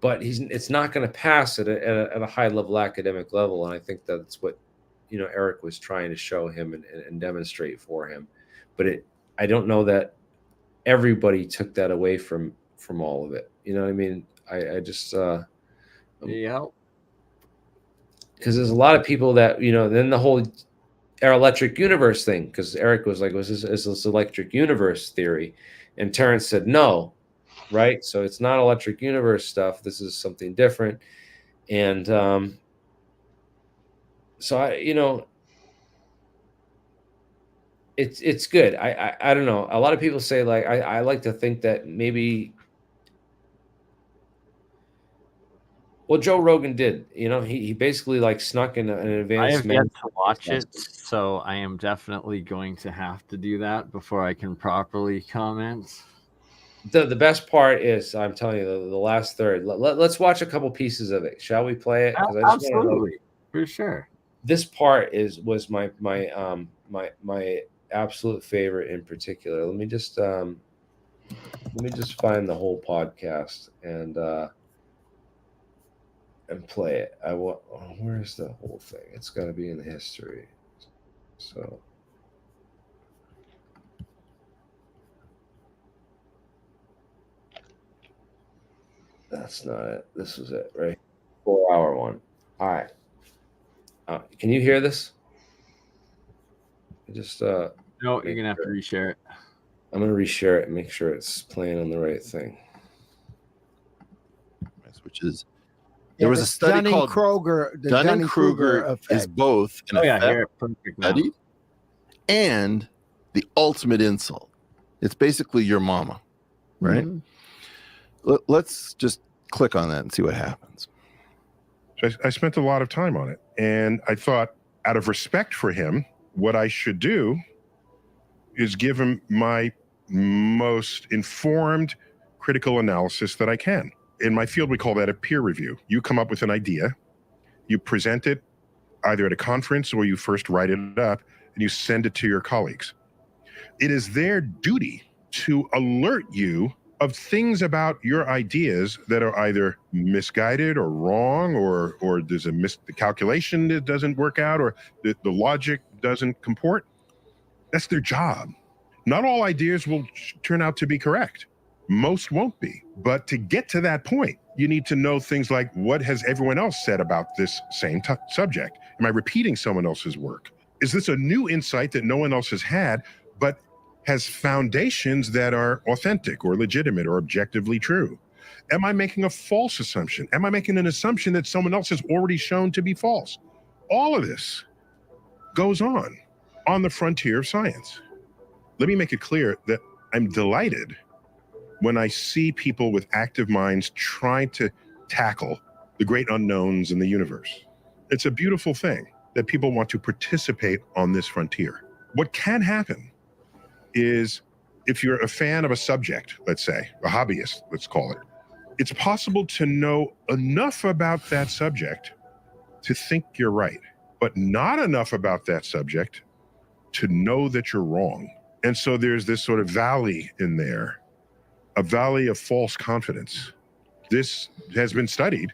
but it's not going to pass at a high level academic level. And I think that's what Eric was trying to show him and demonstrate for him. But I don't know that everybody took that away from all of it. You know what I mean? I just yeah. Because there's a lot of people that then the whole our electric universe thing, because Eric was like, is this electric universe theory? And Terrence said no, right? So it's not electric universe stuff. This is something different. And so it's good. I don't know. A lot of people say, like, I like to think that maybe, well, Joe Rogan did, he basically like snuck in an advanced. I have yet to watch it, so I am definitely going to have to do that before I can properly comment. The best part is, I'm telling you, the last third. Let's watch a couple pieces of it. Shall we play it? Because I just absolutely, for sure. This part was my absolute favorite in particular. Let me just find the whole podcast and play it. Where's the whole thing? It's got to be in the history. So that's not it. This was it, right? 4-hour one. All right. Can you hear this? Just no, you're gonna have to reshare it. I'm gonna reshare it and make sure it's playing on the right thing. Which is there was a study called Dunning-Kruger effect. Is both an effect studied and the ultimate insult. It's basically your mama, right? Mm-hmm. Let's just click on that and see what happens. So I spent a lot of time on it, and I thought, out of respect for him, what I should do is give him my most informed critical analysis that I can. In my field, we call that a peer review. You come up with an idea, you present it either at a conference or you first write it up and you send it to your colleagues. It is their duty to alert you of things about your ideas that are either misguided or wrong, or there's the calculation that doesn't work out, or the logic doesn't comport. That's their job. Not all ideas will turn out to be correct. Most won't be. But to get to that point, you need to know things like, what has everyone else said about this same subject? Am I repeating someone else's work? Is this a new insight that no one else has had, but has foundations that are authentic or legitimate or objectively true? Am I making a false assumption? Am I making an assumption that someone else has already shown to be false? All of this goes on the frontier of science. Let me make it clear that I'm delighted when I see people with active minds trying to tackle the great unknowns in the universe. It's a beautiful thing that people want to participate on this frontier. What can happen is, if you're a fan of a subject, let's say, a hobbyist, let's call it, it's possible to know enough about that subject to think you're right, but not enough about that subject to know that you're wrong. And so there's this sort of valley in there, a valley of false confidence. This has been studied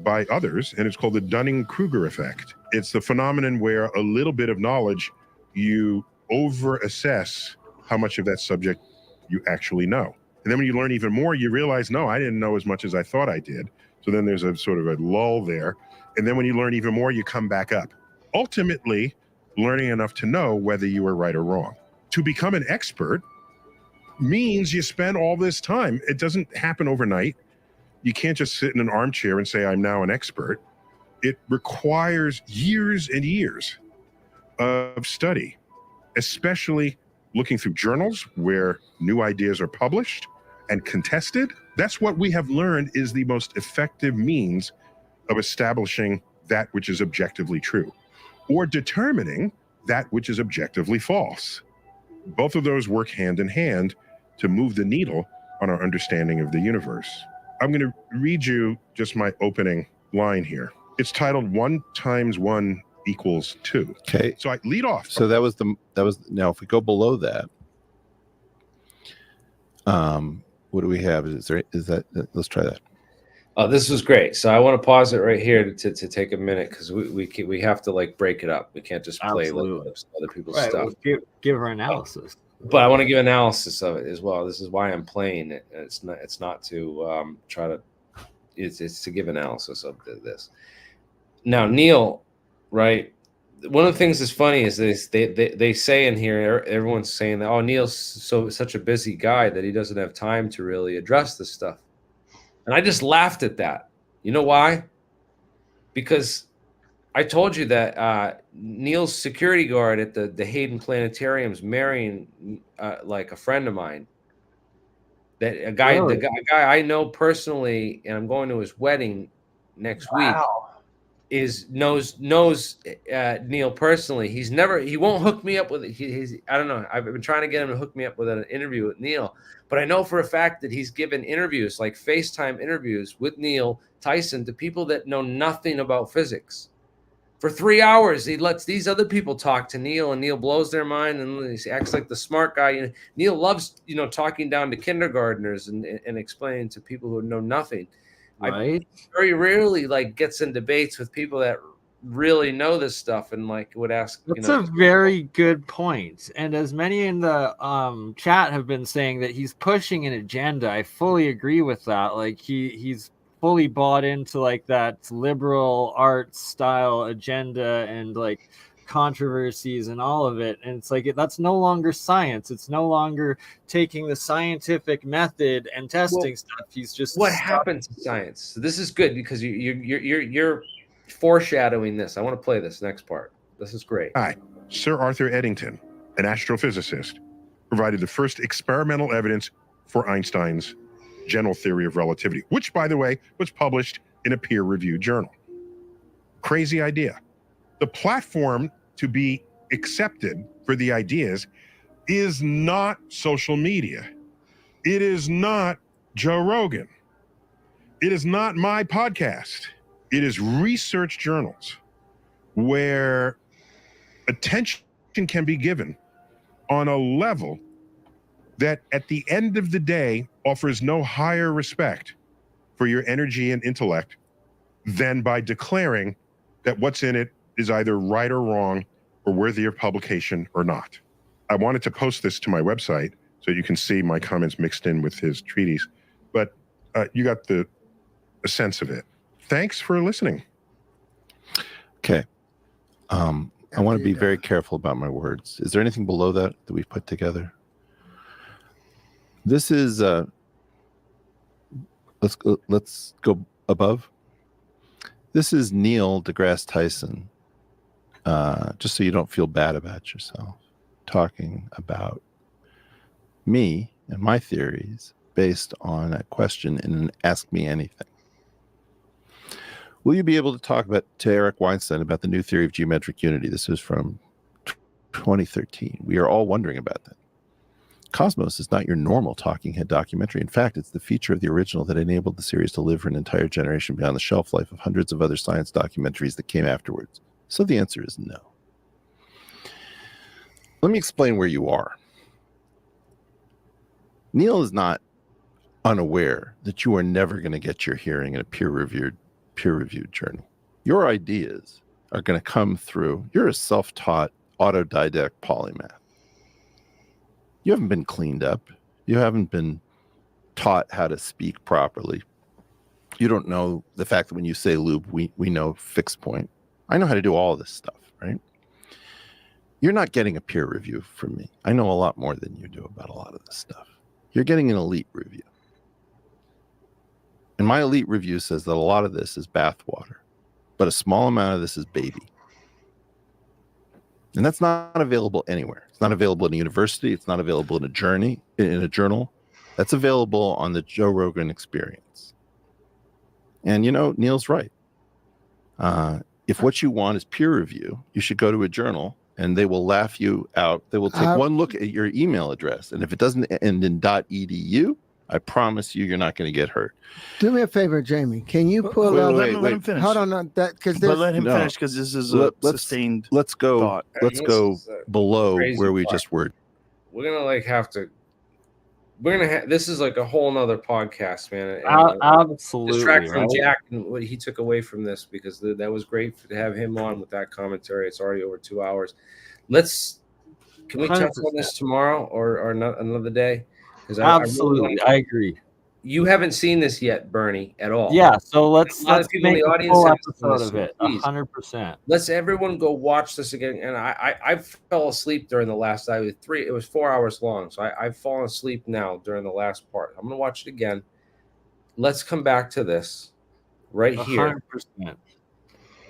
by others, and it's called the Dunning-Kruger effect. It's the phenomenon where a little bit of knowledge, you over-assess how much of that subject you actually know. And then when you learn even more, you realize, no, I didn't know as much as I thought I did. So then there's a sort of a lull there. And then when you learn even more, you come back up. Ultimately, learning enough to know whether you were right or wrong. To become an expert means you spend all this time. It doesn't happen overnight. You can't just sit in an armchair and say, I'm now an expert. It requires years and years of study, especially looking through journals where new ideas are published and contested. That's what we have learned is the most effective means of establishing that which is objectively true, or determining that which is objectively false. Both of those work hand in hand to move the needle on our understanding of the universe. I'm going to read you just my opening line here. It's titled 1 × 1 = 2. Okay. So I lead off. So that was now if we go below that, what do we have? Is that let's try that. Oh, this was great. So I want to pause it right here to take a minute, because we have to like break it up. We can't just play like other people's stuff. Well, give our analysis. But I want to give analysis of it as well. This is why I'm playing it. It's not to try to. It's to give analysis of this. Now, Neil, right? one of the things that's funny is they say in here, everyone's saying that, oh, Neil's such a busy guy that he doesn't have time to really address this stuff. And I just laughed at that. You know why? Because I told you that Neil's security guard at the Hayden Planetarium's marrying like a friend of mine. That a guy, Really? the guy I know personally, and I'm going to his wedding next week. Knows Neil personally. He won't hook me up with it. I don't know. I've been trying to get him to hook me up with an interview with Neil, but I know for a fact that he's given interviews, like FaceTime interviews with Neil Tyson, to people that know nothing about physics. For 3 hours, he lets these other people talk to Neil, and Neil blows their mind, and he acts like the smart guy. Neil loves, talking down to kindergartners and explaining to people who know nothing. Right. Very rarely gets in debates with people that really know this stuff and would ask. That's a very good point. And as many in the chat have been saying that he's pushing an agenda, I fully agree with that. He's fully bought into that liberal arts style agenda and controversies and all of it, and it's that's no longer science. It's no longer taking the scientific method and testing stuff. He's just what happened to science. So this is good because you're foreshadowing this. I want to play this next part. This is great. Hi, Sir Arthur Eddington, an astrophysicist, provided the first experimental evidence for Einstein's general theory of relativity, which, by the way, was published in a peer-reviewed journal. Crazy idea. The platform to be accepted for the ideas is not social media. It is not Joe Rogan. It is not my podcast. It is research journals where attention can be given on a level that at the end of the day offers no higher respect for your energy and intellect than by declaring that what's in it is either right or wrong or worthy of publication or not. I wanted to post this to my website so you can see my comments mixed in with his treatise, but you got a sense of it. Thanks for listening. Okay. I want to be very careful about my words. Is there anything below that we've put together? This is let's go above. This is Neil deGrasse Tyson, just so you don't feel bad about yourself, talking about me and my theories based on a question in an Ask Me Anything. Will you be able to talk to Eric Weinstein about the new theory of geometric unity? This is from 2013. We are all wondering about that. Cosmos is not your normal talking head documentary. In fact, it's the feature of the original that enabled the series to live for an entire generation beyond the shelf life of hundreds of other science documentaries that came afterwards. So the answer is no. Let me explain where you are. Neil is not unaware that you are never going to get your hearing in a peer-reviewed journal. Your ideas are going to come through. You're a self-taught, autodidact polymath. You haven't been cleaned up. You haven't been taught how to speak properly. You don't know the fact that when you say lube, we know fixed point. I know how to do all of this stuff, right? You're not getting a peer review from me. I know a lot more than you do about a lot of this stuff. You're getting an elite review. And my elite review says that a lot of this is bathwater, but a small amount of this is baby. And that's not available anywhere. It's not available in a university. It's not available in a journal. That's available on the Joe Rogan Experience. And Neil's right. If what you want is peer review, you should go to a journal and they will laugh you out. They will take one look at your email address. And if it doesn't end in .edu, I promise you're not going to get hurt. Do me a favor, Jamie. Can you pull up? Let him finish. Hold on, let him finish because this is a sustained. Let's go. thought. Let's go below where we just were. We're gonna have to. This is a whole nother podcast, man. Absolutely. Distract from Jack and what he took away from this, because that was great to have him on with that commentary. It's already over 2 hours. Can we touch on this tomorrow or another day? Absolutely, I agree. you haven't seen this yet, Bernie, at all. Yeah, so let's people in make the a audience full haven't seen episode this, of it. please. 100%. Let's everyone go watch this again. And I fell asleep during the last. It was 4 hours long, so I've fallen asleep now during the last part. I'm gonna watch it again. Let's come back to this right here. 100%.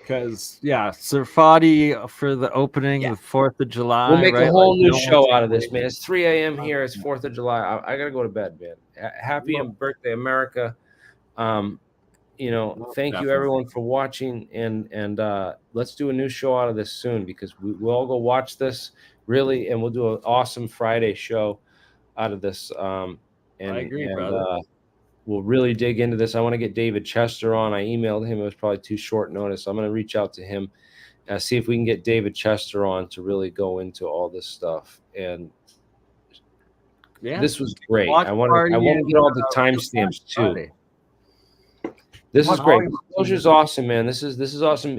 Because Surfati for the opening, the 4th of July. We'll make right? a whole new show out of this, man. It's 3 a.m. here. It's 4th of July. I gotta go to bed, man. Happy birthday, America. Thank you everyone for watching, and let's do a new show out of this soon, because we'll all go watch this really, and we'll do an awesome Friday show out of this. I agree, brother. We'll really dig into this. I want to get David Chester on. I emailed him. It was probably too short notice. I'm going to reach out to him, see if we can get David Chester on to really go into all this stuff. And this was great. I want to get all the timestamps too. This is great. Disclosure's awesome, man. This is awesome.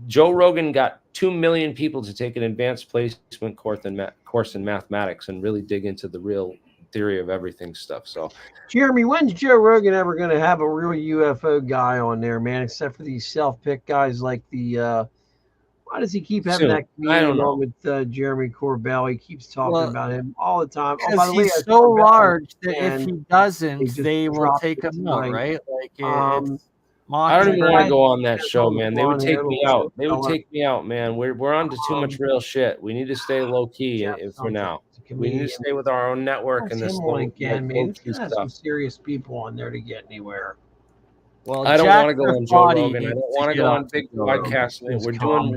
Joe Rogan got 2 million people to take an advanced placement course in mathematics and really dig into the real theory of everything stuff. So, Jeremy, when's Joe Rogan ever going to have a real UFO guy on there, man? Except for these self-pick guys like the. Why does he keep having that comedian on with Jeremy Corbell? He keeps talking about him all the time. Because he's so large that if he doesn't, they will take him out, right? Like I don't even want to go on that show, man. They would take me out. They would take me out, man. We're on to too much real shit. We need to stay low key for now. We need to stay with our own network and this some serious people on there to get anywhere. Well, I don't want to go on Joe Rogan. I don't want to go on big podcasts. We're doing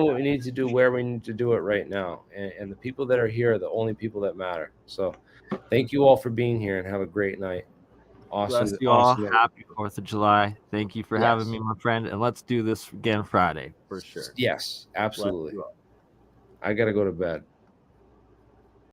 what we need to do where we need to do it right now. And the people that are here are the only people that matter. So thank you all for being here, and have a great night. Awesome. Bless you all. Happy 4th of July. Thank you for having me, my friend. And let's do this again Friday for sure. Yes, absolutely. I got to go to bed.